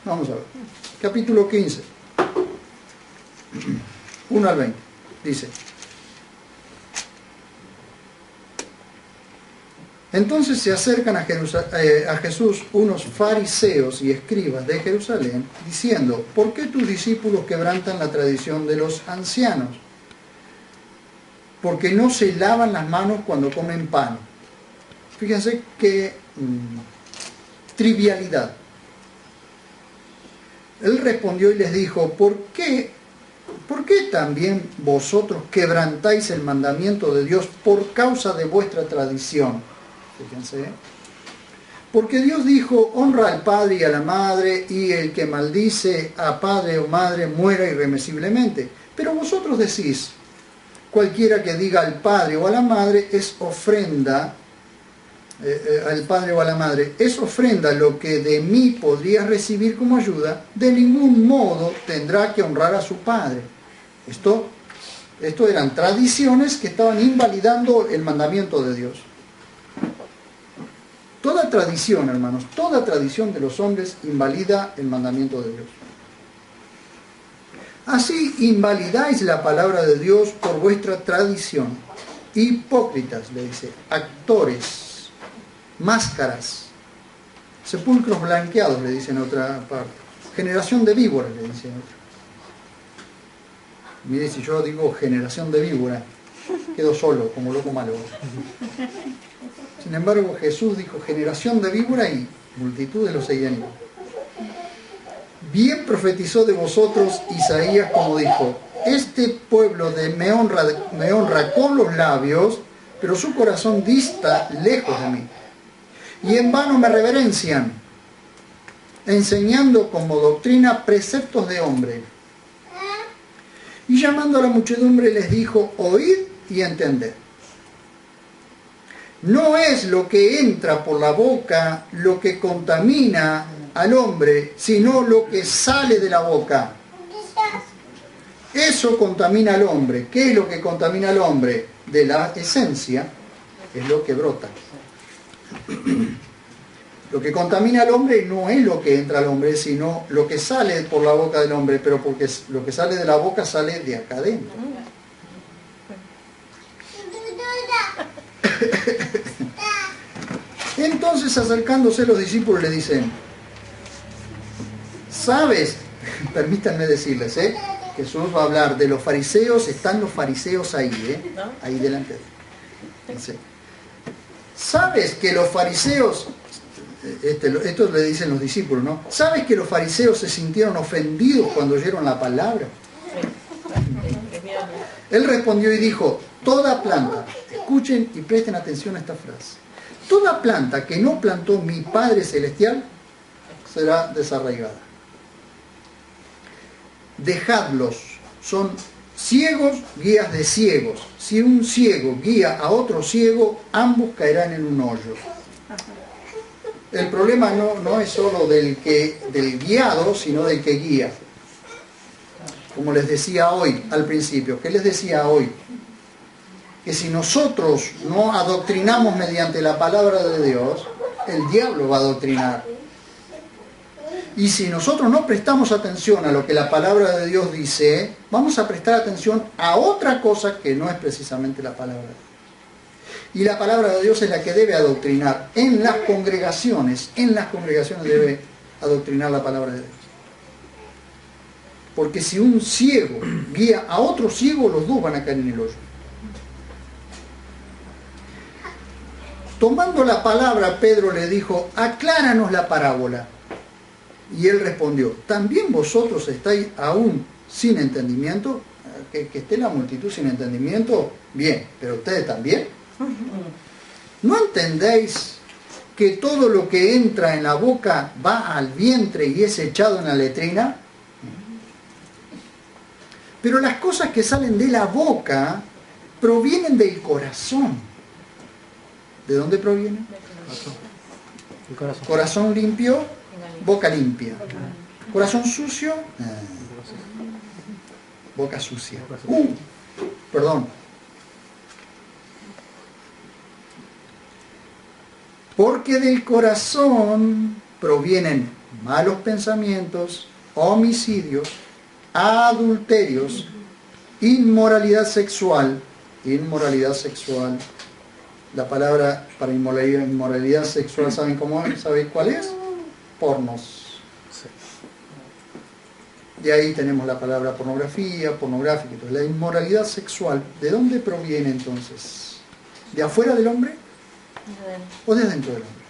Vamos a ver. Capítulo 15, 1 al 20, dice: Entonces se acercan a Jesús unos fariseos y escribas de Jerusalén, diciendo: ¿Por qué tus discípulos quebrantan la tradición de los ancianos? Porque no se lavan las manos cuando comen pan. Fíjense qué trivialidad. Él respondió y les dijo: ¿Por qué también vosotros quebrantáis el mandamiento de Dios por causa de vuestra tradición? Fíjense, Porque Dios dijo, honra al padre y a la madre, y el que maldice a padre o madre muera irremisiblemente. Pero vosotros decís, cualquiera que diga al padre o a la madre es ofrenda, al padre o a la madre, es ofrenda lo que de mí podrías recibir como ayuda, de ningún modo tendrá que honrar a su padre. Esto eran tradiciones que estaban invalidando el mandamiento de Dios. Toda tradición, hermanos, toda tradición de los hombres invalida el mandamiento de Dios. Así invalidáis la palabra de Dios por vuestra tradición. Hipócritas, le dice, actores, máscaras, sepulcros blanqueados, le dice en otra parte. Generación de víboras, le dice en otra. Mire, si yo digo generación de víboras, quedo solo, como loco malo. Sin embargo, Jesús dijo generación de víbora y multitud de los seguían. Bien profetizó de vosotros Isaías como dijo, este pueblo me honra con los labios, pero su corazón dista lejos de mí. Y en vano me reverencian, enseñando como doctrina preceptos de hombre. Y llamando a la muchedumbre les dijo, oíd y entended. No es lo que entra por la boca lo que contamina al hombre, sino lo que sale de la boca. Eso contamina al hombre. ¿Qué es lo que contamina al hombre? De la esencia es lo que brota. Lo que contamina al hombre no es lo que entra al hombre, sino lo que sale por la boca del hombre, pero porque lo que sale de la boca sale de acá adentro. Entonces, acercándose los discípulos le dicen, ¿sabes? Permítanme decirles, Jesús va a hablar de los fariseos, están los fariseos ahí, ahí delante de él. Dice, ¿sabes que los fariseos, esto le dicen los discípulos, ¿no? ¿Sabes que los fariseos se sintieron ofendidos cuando oyeron la palabra? Él respondió y dijo, toda planta, escuchen y presten atención a esta frase, toda planta que no plantó mi Padre Celestial será desarraigada. Dejadlos, son ciegos, guías de ciegos. Si un ciego guía a otro ciego, ambos caerán en un hoyo. El problema no es solo del guiado, sino del que guía. Como les decía hoy, al principio, ¿qué les decía hoy? Que si nosotros no adoctrinamos mediante la palabra de Dios, el diablo va a adoctrinar. Y si nosotros no prestamos atención a lo que la palabra de Dios dice, vamos a prestar atención a otra cosa que no es precisamente la palabra de Dios. Y la palabra de Dios es la que debe adoctrinar. En las congregaciones debe adoctrinar la palabra de Dios. Porque si un ciego guía a otro ciego, los dos van a caer en el hoyo. Tomando la palabra, Pedro le dijo, acláranos la parábola. Y él respondió, ¿también vosotros estáis aún sin entendimiento? Que esté la multitud sin entendimiento, bien, pero ustedes también. ¿No entendéis que todo lo que entra en la boca va al vientre y es echado en la letrina? Pero las cosas que salen de la boca provienen del corazón. ¿De dónde proviene? El corazón. Corazón limpio, boca limpia. Corazón sucio, boca sucia. Perdón. Porque del corazón provienen malos pensamientos, homicidios, adulterios, inmoralidad sexual. La palabra para inmoralidad sexual, ¿saben cómo es? ¿Saben cuál es? Pornos. De ahí tenemos la palabra pornografía, pornográfica. Entonces, la inmoralidad sexual, ¿de dónde proviene entonces? ¿De afuera del hombre? ¿O de adentro del hombre?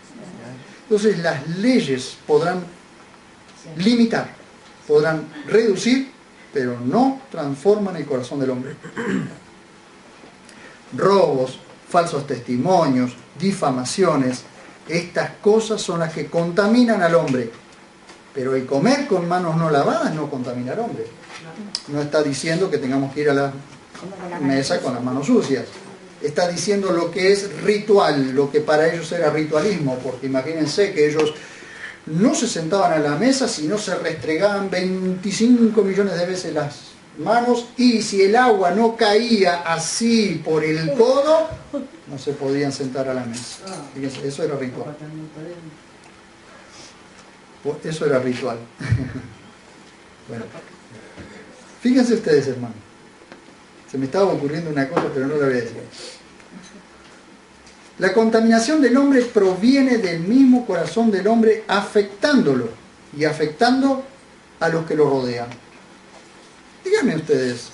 Entonces las leyes podrán limitar, podrán reducir, pero no transforman el corazón del hombre. Robos, falsos testimonios, difamaciones, Estas cosas son las que contaminan al hombre. Pero el comer con manos no lavadas no contamina al hombre. No está diciendo que tengamos que ir a la mesa con las manos sucias. Está diciendo lo que es ritual, lo que para ellos era ritualismo, porque imagínense que ellos no se sentaban a la mesa si no se restregaban 25 millones de veces las manos, y si el agua no caía así por el codo, no se podían sentar a la mesa. Fíjense, eso era ritual. Eso era ritual. Bueno, fíjense ustedes, hermanos. Se me estaba ocurriendo una cosa, pero no la voy a decir. La contaminación del hombre proviene del mismo corazón del hombre, afectándolo y afectando a los que lo rodean. Díganme ustedes,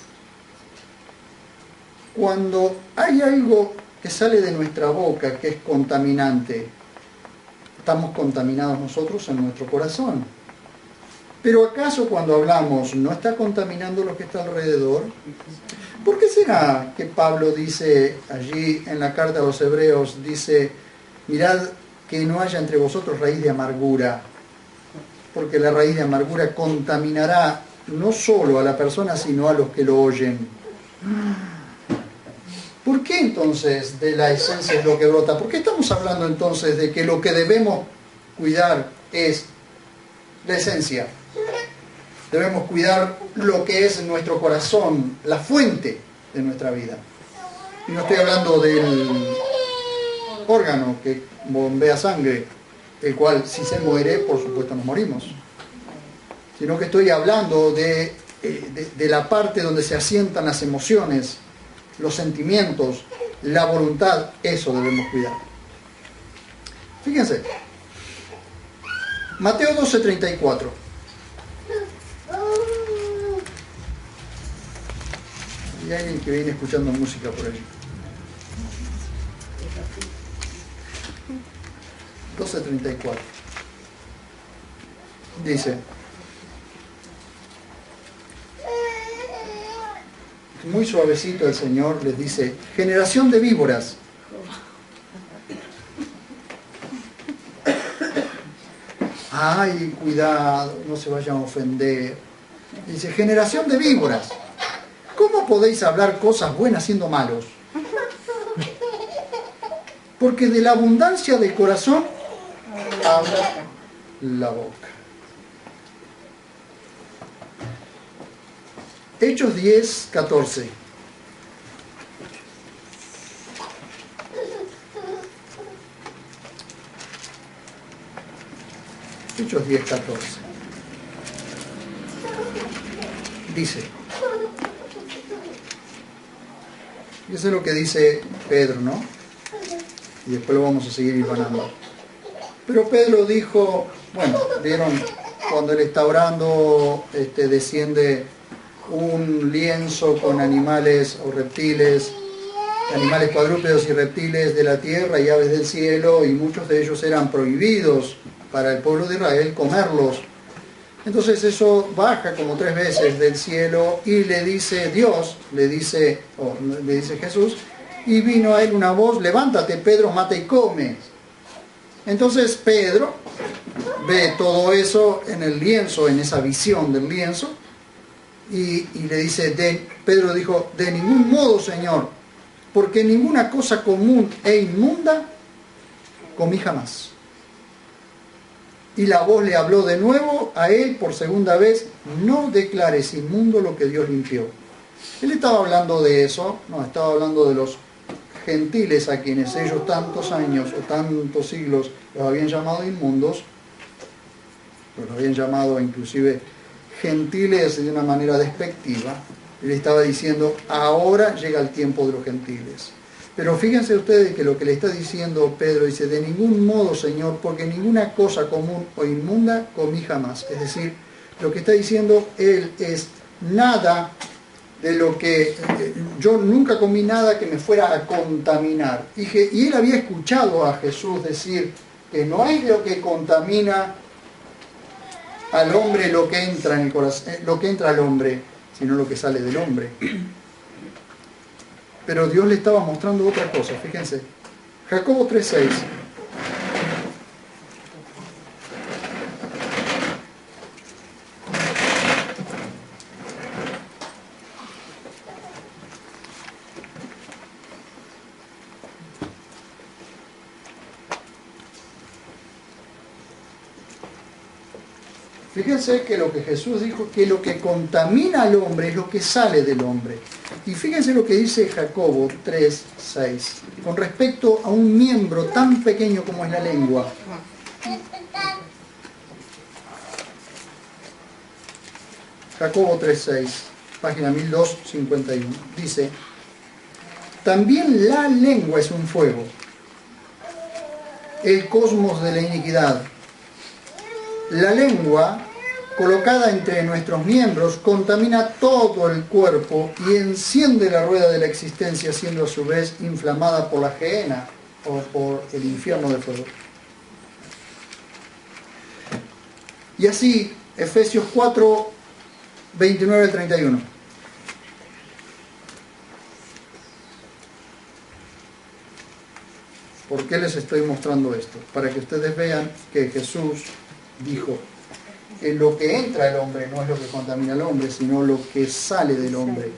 cuando hay algo que sale de nuestra boca que es contaminante, estamos contaminados nosotros en nuestro corazón. Pero ¿acaso cuando hablamos no está contaminando lo que está alrededor? ¿Por qué será que Pablo dice allí en la carta a los Hebreos, dice, mirad que no haya entre vosotros raíz de amargura, porque la raíz de amargura contaminará no solo a la persona, sino a los que lo oyen? ¿Por qué entonces de la esencia es lo que brota? ¿Por qué estamos hablando entonces de que lo que debemos cuidar es la esencia? Debemos cuidar lo que es nuestro corazón, la fuente de nuestra vida. Y no estoy hablando del órgano que bombea sangre, el cual si se muere, por supuesto nos morimos. Sino que estoy hablando de la parte donde se asientan las emociones, los sentimientos, la voluntad. Eso debemos cuidar. Fíjense, Mateo 12:34. Y hay alguien que viene escuchando música por allí. 12:34. Dice, muy suavecito el Señor les dice, generación de víboras. Ay, cuidado, no se vayan a ofender. Dice, generación de víboras. ¿Cómo podéis hablar cosas buenas siendo malos? Porque de la abundancia del corazón habla la boca. Hechos 10:14. Hechos 10:14. Dice, y eso es lo que dice Pedro, ¿no? Y después lo vamos a seguir hilvanando. Pero Pedro dijo, bueno, vieron, cuando él está orando, desciende un lienzo con animales o reptiles, animales cuadrúpedos y reptiles de la tierra y aves del cielo, y muchos de ellos eran prohibidos para el pueblo de Israel comerlos. Entonces eso baja como 3 veces del cielo y le dice Dios, le dice Jesús, y vino a él una voz, levántate Pedro, mata y come. Entonces Pedro ve todo eso en el lienzo, en esa visión del lienzo, y le dice, Pedro dijo, de ningún modo, Señor, porque ninguna cosa común e inmunda comí jamás. Y la voz le habló de nuevo a él por segunda vez, no declares inmundo lo que Dios limpió. Él estaba hablando de eso, no, estaba hablando de los gentiles a quienes ellos tantos años o tantos siglos los habían llamado inmundos, los habían llamado inclusive gentiles de una manera despectiva. Él estaba diciendo, ahora llega el tiempo de los gentiles. Pero fíjense ustedes que lo que le está diciendo Pedro, dice, de ningún modo, Señor, porque ninguna cosa común o inmunda comí jamás. Es decir, lo que está diciendo él es, nada de lo que, yo nunca comí nada que me fuera a contaminar. Y él había escuchado a Jesús decir que no es lo que contamina al hombre lo que entra en el corazón, lo que entra al hombre, sino lo que sale del hombre. Pero Dios le estaba mostrando otra cosa, fíjense. Jacobo 3:6. Fíjense que lo que Jesús dijo, que lo que contamina al hombre es lo que sale del hombre. Y fíjense lo que dice Jacobo 3:6, con respecto a un miembro tan pequeño como es la lengua. Jacobo 3:6, página 1251. Dice, también la lengua es un fuego, el cosmos de la iniquidad. La lengua, colocada entre nuestros miembros, contamina todo el cuerpo y enciende la rueda de la existencia, siendo a su vez inflamada por la gehenna o por el infierno de fuego. Y así, Efesios 4, 29 al 31. ¿Por qué les estoy mostrando esto? Para que ustedes vean que Jesús dijo que lo que entra al hombre no es lo que contamina al hombre, sino lo que sale del hombre.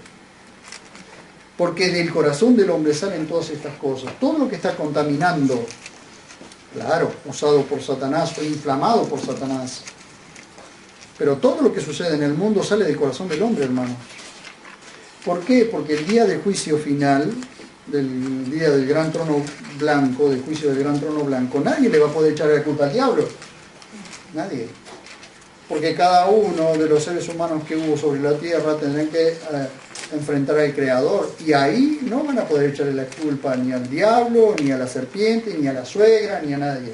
Porque del corazón del hombre salen todas estas cosas. Todo lo que está contaminando, claro, usado por Satanás o inflamado por Satanás. Pero todo lo que sucede en el mundo sale del corazón del hombre, hermano. ¿Por qué? Porque el día del juicio final, del día del gran trono blanco, del juicio del gran trono blanco, nadie le va a poder echar la culpa al diablo. Nadie. Porque cada uno de los seres humanos que hubo sobre la tierra tendrán que enfrentar al Creador. Y ahí no van a poder echarle la culpa ni al diablo, ni a la serpiente, ni a la suegra, ni a nadie.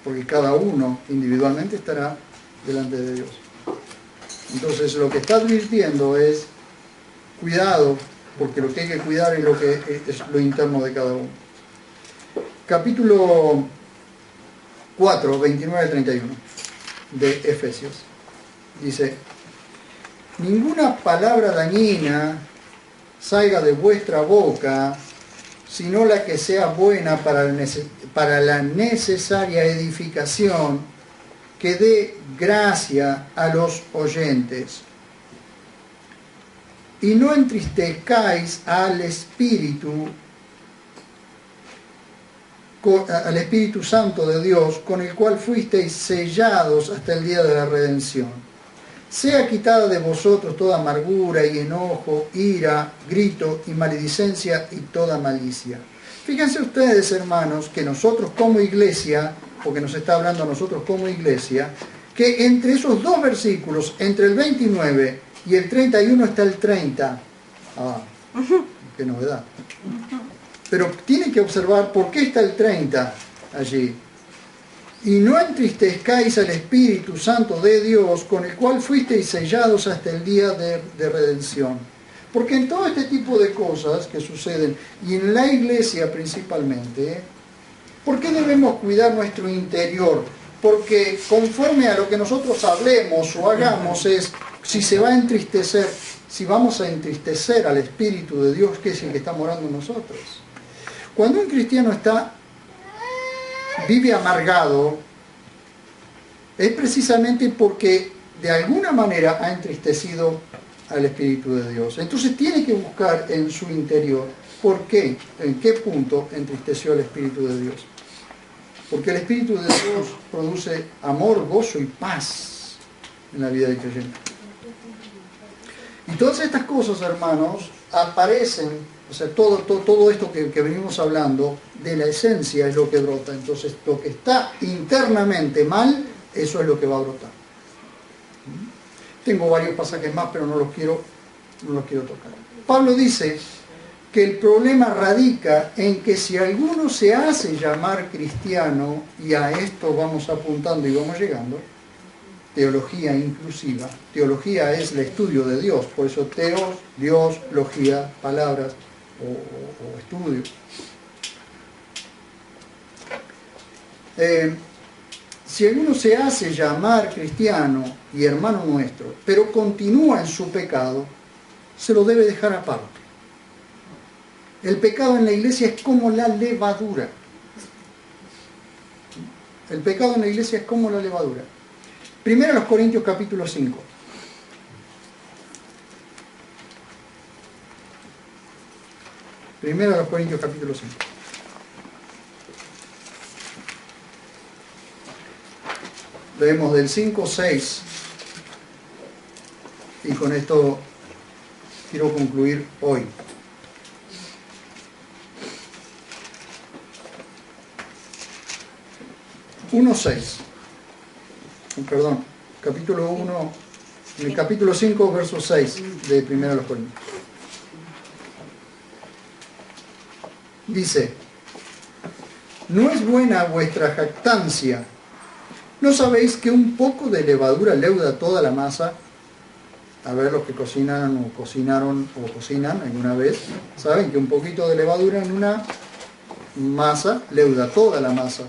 Porque cada uno individualmente estará delante de Dios. Entonces lo que está advirtiendo es cuidado, porque lo que hay que cuidar es lo interno de cada uno. Capítulo 4, 29 al 31 de Efesios. Dice, ninguna palabra dañina salga de vuestra boca, sino la que sea buena para la necesaria edificación, que dé gracia a los oyentes. Y no entristezcáis al Espíritu Santo de Dios, con el cual fuisteis sellados hasta el día de la redención. Sea quitada de vosotros toda amargura y enojo, ira, grito y maledicencia y toda malicia. Fíjense ustedes, hermanos, que nosotros como iglesia, porque nos está hablando a nosotros como iglesia, que entre esos dos versículos, entre el 29 y el 31 está el 30. Ah, qué novedad. Pero tienen que observar por qué está el 30 allí. Y no entristezcáis al Espíritu Santo de Dios, con el cual fuisteis sellados hasta el día de redención. Porque en todo este tipo de cosas que suceden, y en la iglesia principalmente, ¿por qué debemos cuidar nuestro interior? Porque conforme a lo que nosotros hablemos o hagamos es, si se va a entristecer, si vamos a entristecer al Espíritu de Dios, que es el que está morando en nosotros. Cuando un cristiano vive amargado, es precisamente porque de alguna manera ha entristecido al Espíritu de Dios. Entonces tiene que buscar en su interior por qué, en qué punto entristeció al Espíritu de Dios. Porque el Espíritu de Dios produce amor, gozo y paz en la vida del creyente. Y todas estas cosas, hermanos, aparecen. O sea, todo esto que venimos hablando, de la esencia es lo que brota. Entonces, lo que está internamente mal, eso es lo que va a brotar. Tengo varios pasajes más, pero no los quiero tocar. Pablo dice que el problema radica en que si alguno se hace llamar cristiano, y a esto vamos apuntando y vamos llegando, teología inclusiva. Teología es el estudio de Dios, por eso teos, Dios, logía, palabras, o estudio. Si alguno se hace llamar cristiano y hermano nuestro, pero continúa en su pecado, se lo debe dejar aparte. El pecado en la iglesia es como la levadura. El pecado en la iglesia es como la levadura. Primero los Corintios capítulo 5. Primero a los Corintios capítulo 5. Leemos del 5, 6. Y con esto quiero concluir hoy. Capítulo 1, en el capítulo 5, verso 6 de 1 Corintios. Dice: no es buena vuestra jactancia. ¿No sabéis que un poco de levadura leuda toda la masa? A ver, los que cocinan o cocinaron o cocinan alguna vez, saben que un poquito de levadura en una masa leuda toda la masa.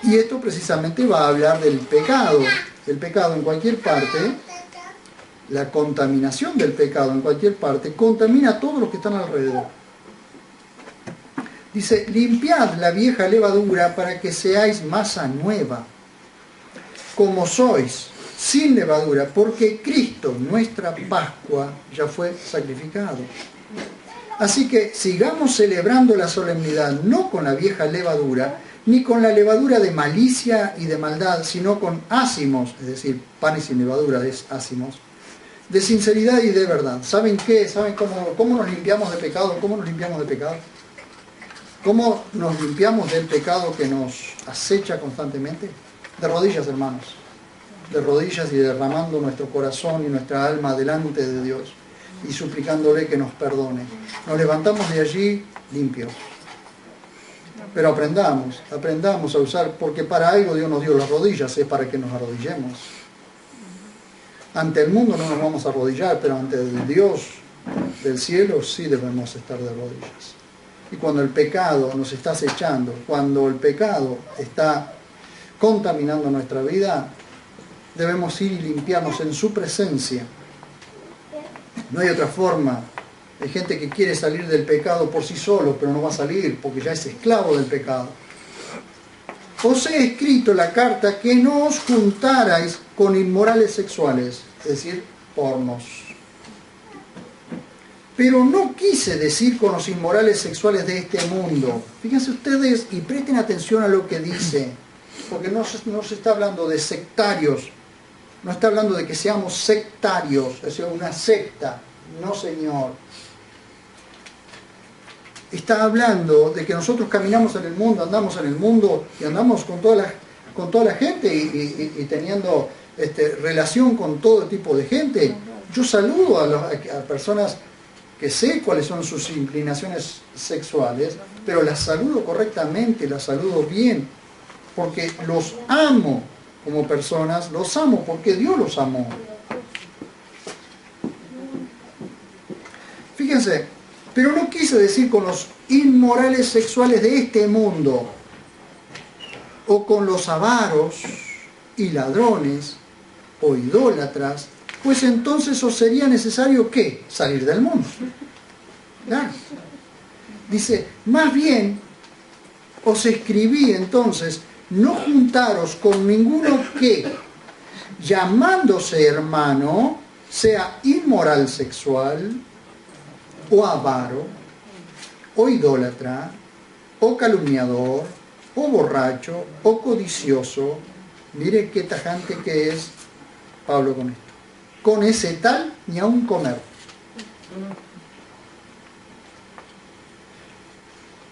Y esto precisamente va a hablar del pecado. El pecado en cualquier parte, la contaminación del pecado en cualquier parte, contamina a todos los que están alrededor. Dice: limpiad la vieja levadura para que seáis masa nueva, como sois, sin levadura, porque Cristo, nuestra Pascua, ya fue sacrificado. Así que sigamos celebrando la solemnidad, no con la vieja levadura, ni con la levadura de malicia y de maldad, sino con ácimos, es decir, panes sin levadura es ácimos, de sinceridad y de verdad. ¿Saben qué? ¿Saben cómo nos limpiamos de pecado? ¿Cómo nos limpiamos de pecado? ¿Cómo nos limpiamos del pecado que nos acecha constantemente? De rodillas, hermanos. De rodillas y derramando nuestro corazón y nuestra alma delante de Dios y suplicándole que nos perdone. Nos levantamos de allí limpios. Pero aprendamos a usar, porque para algo Dios nos dio las rodillas, es para que nos arrodillemos. Ante el mundo no nos vamos a arrodillar, pero ante el Dios del cielo sí debemos estar de rodillas. Y cuando el pecado nos está acechando, cuando el pecado está contaminando nuestra vida, debemos ir y limpiarnos en su presencia. No hay otra forma. Hay gente que quiere salir del pecado por sí solo, pero no va a salir porque ya es esclavo del pecado. Os he escrito la carta que no os juntarais con inmorales sexuales, es decir, pornos. Pero no quise decir con los inmorales sexuales de este mundo. Fíjense ustedes y presten atención a lo que dice, porque no se está hablando de sectarios, no está hablando de que seamos sectarios, es decir, una secta. No, señor. Está hablando de que nosotros caminamos en el mundo, andamos en el mundo y andamos con toda la gente y teniendo relación con todo tipo de gente. Yo saludo a personas que sé cuáles son sus inclinaciones sexuales, pero las saludo correctamente, las saludo bien, porque los amo como personas, los amo porque Dios los amó. Fíjense, pero no quise decir con los inmorales sexuales de este mundo, o con los avaros y ladrones, o idólatras, pues entonces os sería necesario ¿qué? Salir del mundo. ¿Claro? Dice, más bien os escribí entonces, no juntaros con ninguno que, llamándose hermano, sea inmoral sexual, o avaro, o idólatra, o calumniador, o borracho, o codicioso. Mire qué tajante que es Pablo con esto. Con ese tal ni aun comer.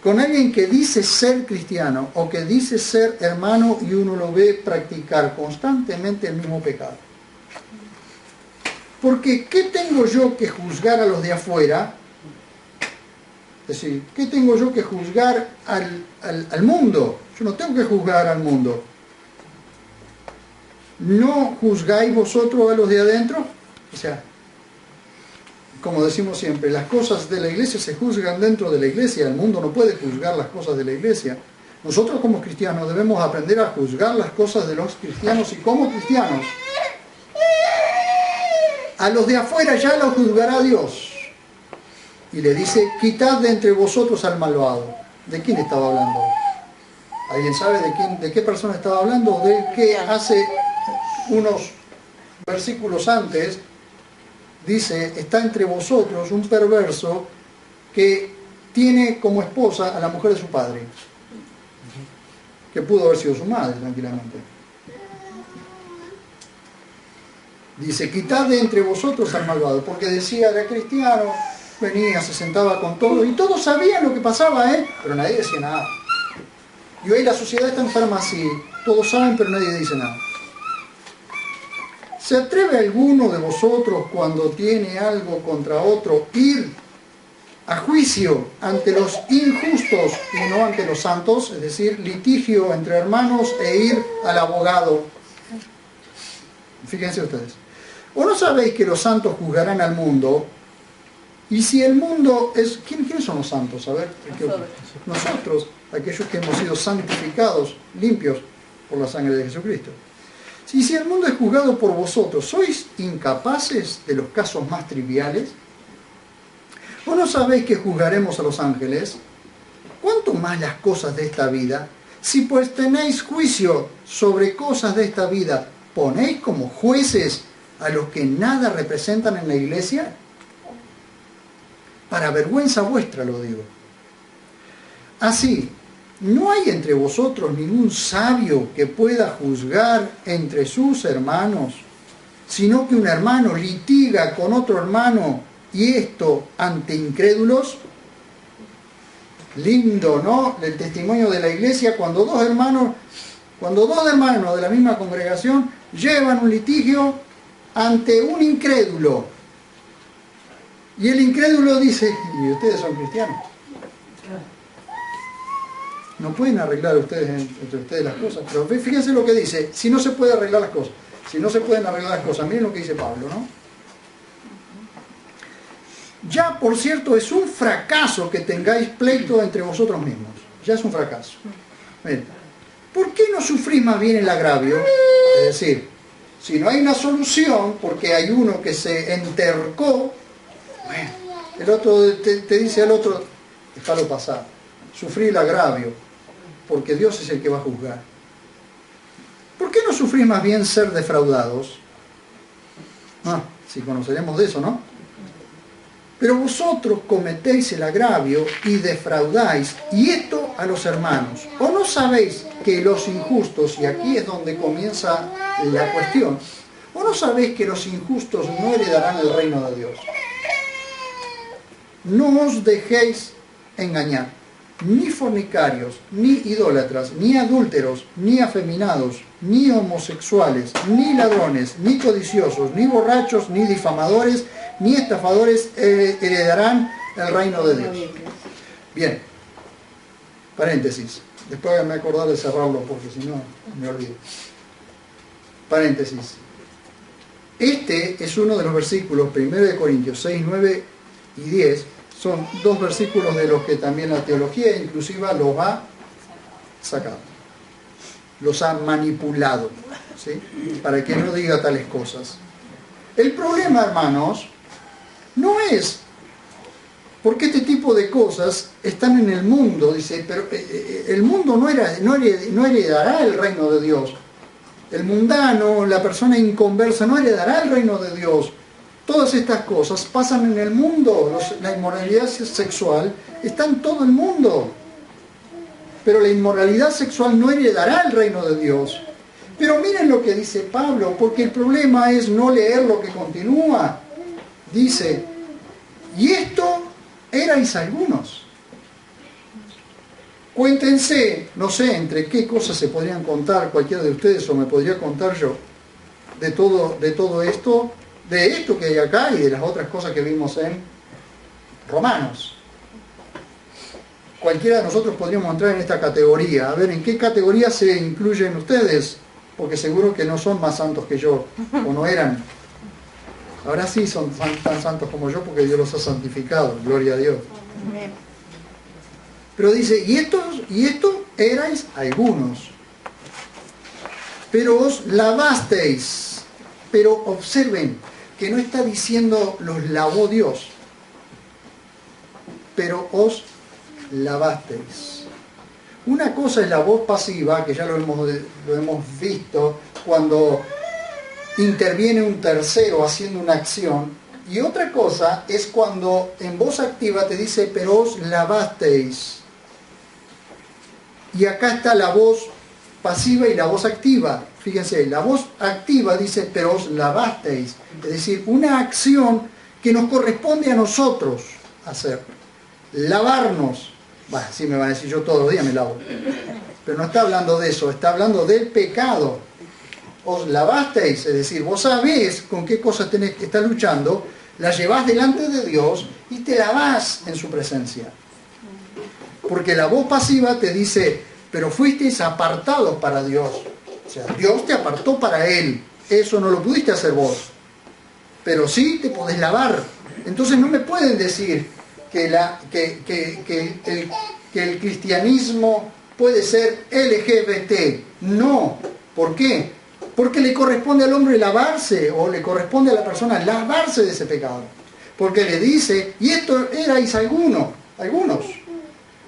Con alguien que dice ser cristiano o que dice ser hermano y uno lo ve practicar constantemente el mismo pecado. Porque ¿qué tengo yo que juzgar a los de afuera? Es decir, ¿qué tengo yo que juzgar al mundo? Yo no tengo que juzgar al mundo. ¿No juzgáis vosotros a los de adentro? O sea, como decimos siempre, las cosas de la iglesia se juzgan dentro de la iglesia. El mundo no puede juzgar las cosas de la iglesia. Nosotros como cristianos debemos aprender a juzgar las cosas de los cristianos y como cristianos. A los de afuera ya los juzgará Dios. Y le dice, quitad de entre vosotros al malvado. ¿De quién estaba hablando? ¿Alguien sabe de qué persona estaba hablando? De que hace unos versículos antes dice, está entre vosotros un perverso que tiene como esposa a la mujer de su padre, que pudo haber sido su madre tranquilamente. Dice, quitad de entre vosotros al malvado, porque decía, era cristiano, venía, se sentaba con todos, y todos sabían lo que pasaba, pero nadie decía nada. Y hoy la sociedad está enferma así, todos saben, pero nadie dice nada. ¿Se atreve alguno de vosotros cuando tiene algo contra otro ir a juicio ante los injustos y no ante los santos? Es decir, litigio entre hermanos e ir al abogado. Fíjense ustedes. ¿O no sabéis que los santos juzgarán al mundo? Y si el mundo es... ¿Quiénes son los santos? A ver, nosotros, aquellos que hemos sido santificados, limpios por la sangre de Jesucristo. Y si el mundo es juzgado por vosotros, ¿sois incapaces de los casos más triviales? ¿O no sabéis que juzgaremos a los ángeles? ¿Cuánto más las cosas de esta vida? Si pues tenéis juicio sobre cosas de esta vida, ¿ponéis como jueces a los que nada representan en la iglesia? Para vergüenza vuestra lo digo. Así, ¿no hay entre vosotros ningún sabio que pueda juzgar entre sus hermanos, sino que un hermano litiga con otro hermano, y esto ante incrédulos? Lindo, ¿no? El testimonio de la iglesia cuando dos hermanos de la misma congregación llevan un litigio ante un incrédulo. Y el incrédulo dice, ¿y ustedes son cristianos? No pueden arreglar entre ustedes las cosas. Pero fíjense lo que dice, si no se puede arreglar las cosas. Si no se pueden arreglar las cosas, miren lo que dice Pablo, ¿no? Ya, por cierto, es un fracaso que tengáis pleito entre vosotros mismos. Ya es un fracaso. Miren, ¿por qué no sufrís más bien el agravio? Es decir, si no hay una solución, porque hay uno que se entercó, bueno, el otro te dice al otro, déjalo pasar, sufrí el agravio, porque Dios es el que va a juzgar. ¿Por qué no sufrís más bien ser defraudados? Si conoceremos de eso, ¿no? Pero vosotros cometéis el agravio y defraudáis, y esto a los hermanos. ¿O no sabéis que los injustos, y aquí es donde comienza la cuestión, ¿o no sabéis que los injustos no heredarán el reino de Dios? No os dejéis engañar, ni fornicarios, ni idólatras, ni adúlteros, ni afeminados, ni homosexuales, ni ladrones, ni codiciosos, ni borrachos, ni difamadores, ni estafadores heredarán el reino de Dios. Bien, paréntesis. Después me acordar de cerrarlo porque si no me olvido. Paréntesis. Este es uno de los versículos, 1 Corintios 6, 9 y 10, son dos versículos de los que también la teología inclusiva los ha sacado, los ha manipulado, ¿sí? Para que no diga tales cosas. El problema, hermanos, no es porque este tipo de cosas están en el mundo, dice, pero el mundo no heredará el reino de Dios. El mundano, la persona inconversa, no heredará el reino de Dios. Todas estas cosas pasan en el mundo. La inmoralidad sexual está en todo el mundo. Pero la inmoralidad sexual no heredará el reino de Dios. Pero miren lo que dice Pablo, porque el problema es no leer lo que continúa. Dice, y esto erais algunos. Cuéntense, no sé entre qué cosas se podrían contar cualquiera de ustedes o me podría contar yo, de todo esto, de esto que hay acá y de las otras cosas que vimos en Romanos. Cualquiera de nosotros podríamos entrar en esta categoría. A ver, ¿en qué categoría se incluyen ustedes? Porque seguro que no son más santos que yo, o no eran. Ahora sí son tan santos como yo porque Dios los ha santificado, gloria a Dios. Pero dice, y esto erais algunos, pero os lavasteis. Pero observen que no está diciendo los lavó Dios, pero os lavasteis. Una cosa es la voz pasiva, que ya lo hemos visto, cuando interviene un tercero haciendo una acción, y otra cosa es cuando en voz activa te dice, pero os lavasteis. Y acá está la voz pasiva y la voz activa. Fíjense, la voz activa dice, pero os lavasteis. Es decir, una acción que nos corresponde a nosotros hacer. Lavarnos. Bah, sí me van a decir, yo todos los días me lavo. Pero no está hablando de eso, está hablando del pecado. Os lavasteis, es decir, vos sabés con qué cosas tenés que estar luchando, la llevás delante de Dios y te lavás en su presencia. Porque la voz pasiva te dice, pero fuisteis apartados para Dios. O sea, Dios te apartó para Él. Eso no lo pudiste hacer vos. Pero sí te podés lavar. Entonces no me pueden decir que el cristianismo puede ser LGBT. No. ¿Por qué? Porque le corresponde al hombre lavarse, o le corresponde a la persona lavarse de ese pecado. Porque le dice, y esto erais algunos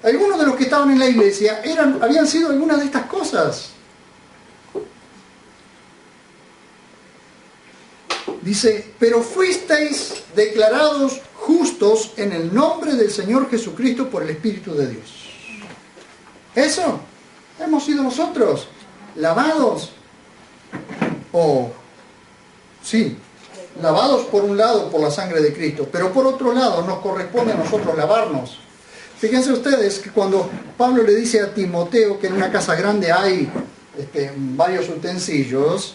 de los que estaban en la iglesia habían sido algunas de estas cosas. Dice, pero fuisteis declarados justos en el nombre del Señor Jesucristo por el Espíritu de Dios. Eso hemos sido nosotros, lavados. Sí, lavados por un lado por la sangre de Cristo, pero por otro lado nos corresponde a nosotros lavarnos. Fíjense ustedes que cuando Pablo le dice a Timoteo que en una casa grande hay varios utensilios,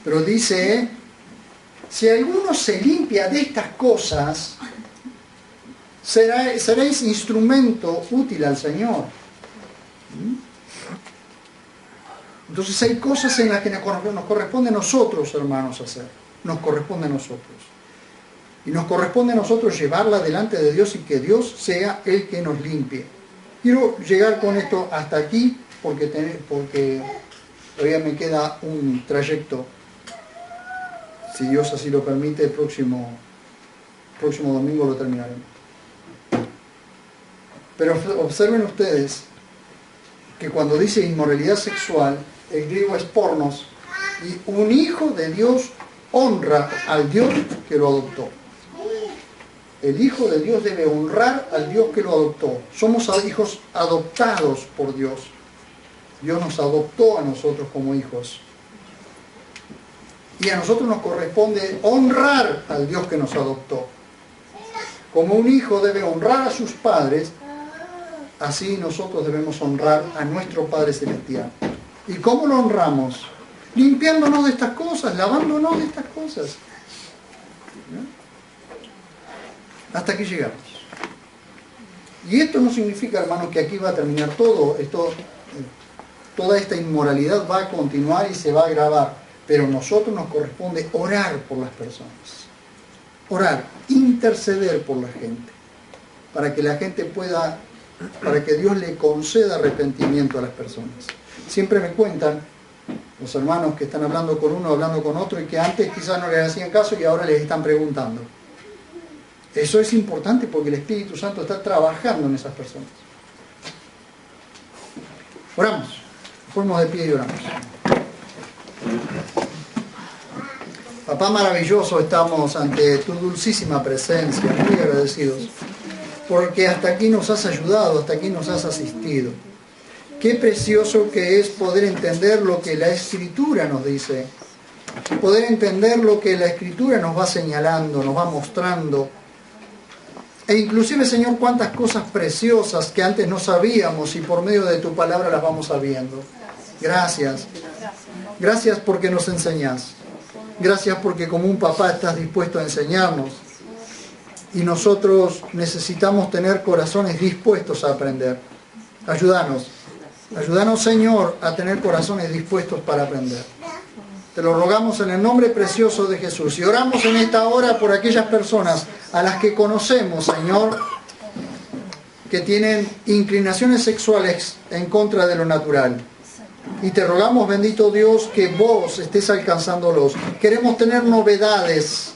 pero dice, si alguno se limpia de estas cosas, seréis instrumento útil al Señor. Entonces hay cosas en las que nos corresponde a nosotros, hermanos, hacer. Nos corresponde a nosotros. Y nos corresponde a nosotros llevarla delante de Dios y que Dios sea el que nos limpie. Quiero llegar con esto hasta aquí porque todavía me queda un trayecto. Si Dios así lo permite, el próximo domingo lo terminaremos. Pero observen ustedes que cuando dice inmoralidad sexual, el griego es pornos, y un hijo de Dios honra al Dios que lo adoptó. El Hijo de Dios debe honrar al Dios que lo adoptó. Somos hijos adoptados por Dios. Dios nos adoptó a nosotros como hijos. Y a nosotros nos corresponde honrar al Dios que nos adoptó. Como un hijo debe honrar a sus padres, así nosotros debemos honrar a nuestro Padre Celestial. ¿Y cómo lo honramos? Limpiándonos de estas cosas, lavándonos de estas cosas. ¿No? Hasta aquí llegamos. Y esto no significa, hermanos, que aquí va a terminar todo. Toda esta inmoralidad va a continuar y se va a agravar. Pero a nosotros nos corresponde orar por las personas. Orar, interceder por la gente. Para que la gente pueda, para que Dios le conceda arrepentimiento a las personas. Siempre me cuentan los hermanos que están hablando con uno, hablando con otro, y que antes quizás no les hacían caso y ahora les están preguntando. Eso es importante porque el Espíritu Santo está trabajando en esas personas. Oramos. Ponemos de pie y oramos. Papá maravilloso, estamos ante tu dulcísima presencia, muy agradecidos, porque hasta aquí nos has ayudado, hasta aquí nos has asistido. Qué precioso que es poder entender lo que la Escritura nos dice, poder entender lo que la Escritura nos va señalando, nos va mostrando. E inclusive, Señor, cuántas cosas preciosas que antes no sabíamos y por medio de tu palabra las vamos sabiendo. Gracias. Gracias porque nos enseñás. Gracias porque como un papá estás dispuesto a enseñarnos. Y nosotros necesitamos tener corazones dispuestos a aprender. Ayúdanos. Ayúdanos, Señor, a tener corazones dispuestos para aprender. Te lo rogamos en el nombre precioso de Jesús. Y oramos en esta hora por aquellas personas a las que conocemos, Señor, que tienen inclinaciones sexuales en contra de lo natural. Y te rogamos, bendito Dios, que vos estés alcanzándolos. Queremos tener novedades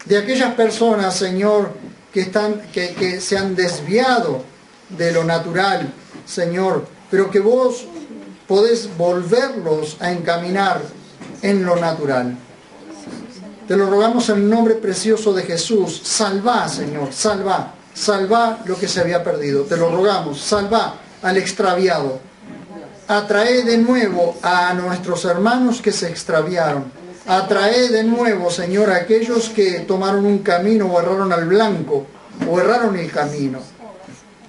de aquellas personas, Señor, que se han desviado de lo natural, Señor, pero que vos podés volverlos a encaminar en lo natural. Te lo rogamos en el nombre precioso de Jesús. Salvá, Señor, salvá lo que se había perdido. Te lo rogamos, salvá al extraviado, atrae de nuevo a nuestros hermanos que se extraviaron. Atrae de nuevo, Señor, a aquellos que tomaron un camino o erraron al blanco o erraron el camino.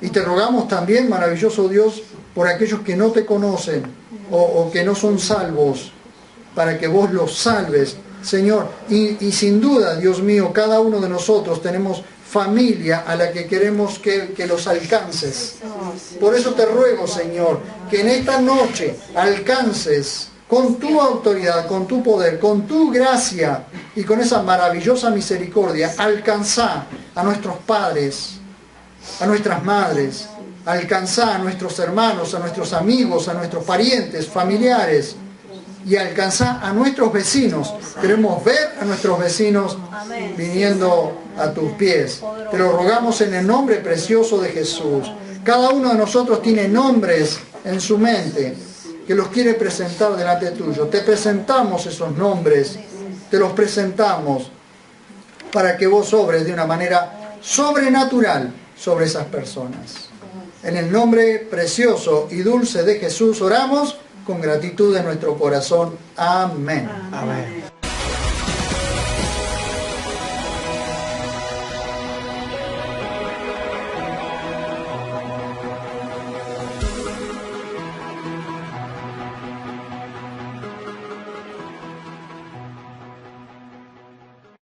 Y te rogamos también, maravilloso Dios, por aquellos que no te conocen o que no son salvos, para que vos los salves, Señor. Y sin duda, Dios mío, cada uno de nosotros tenemos familia a la que queremos que los alcances. Por eso te ruego, Señor, que en esta noche alcances con tu autoridad, con tu poder, con tu gracia y con esa maravillosa misericordia, alcanzá a nuestros padres, a nuestras madres, alcanzá a nuestros hermanos, a nuestros amigos, a nuestros parientes, familiares, y alcanzá a nuestros vecinos. Queremos ver a nuestros vecinos viniendo a tus pies. Te lo rogamos en el nombre precioso de Jesús. Cada uno de nosotros tiene nombres en su mente que los quiere presentar delante tuyo. Te presentamos esos nombres, te los presentamos para que vos obres de una manera sobrenatural sobre esas personas. En el nombre precioso y dulce de Jesús oramos con gratitud en nuestro corazón. Amén. Amén.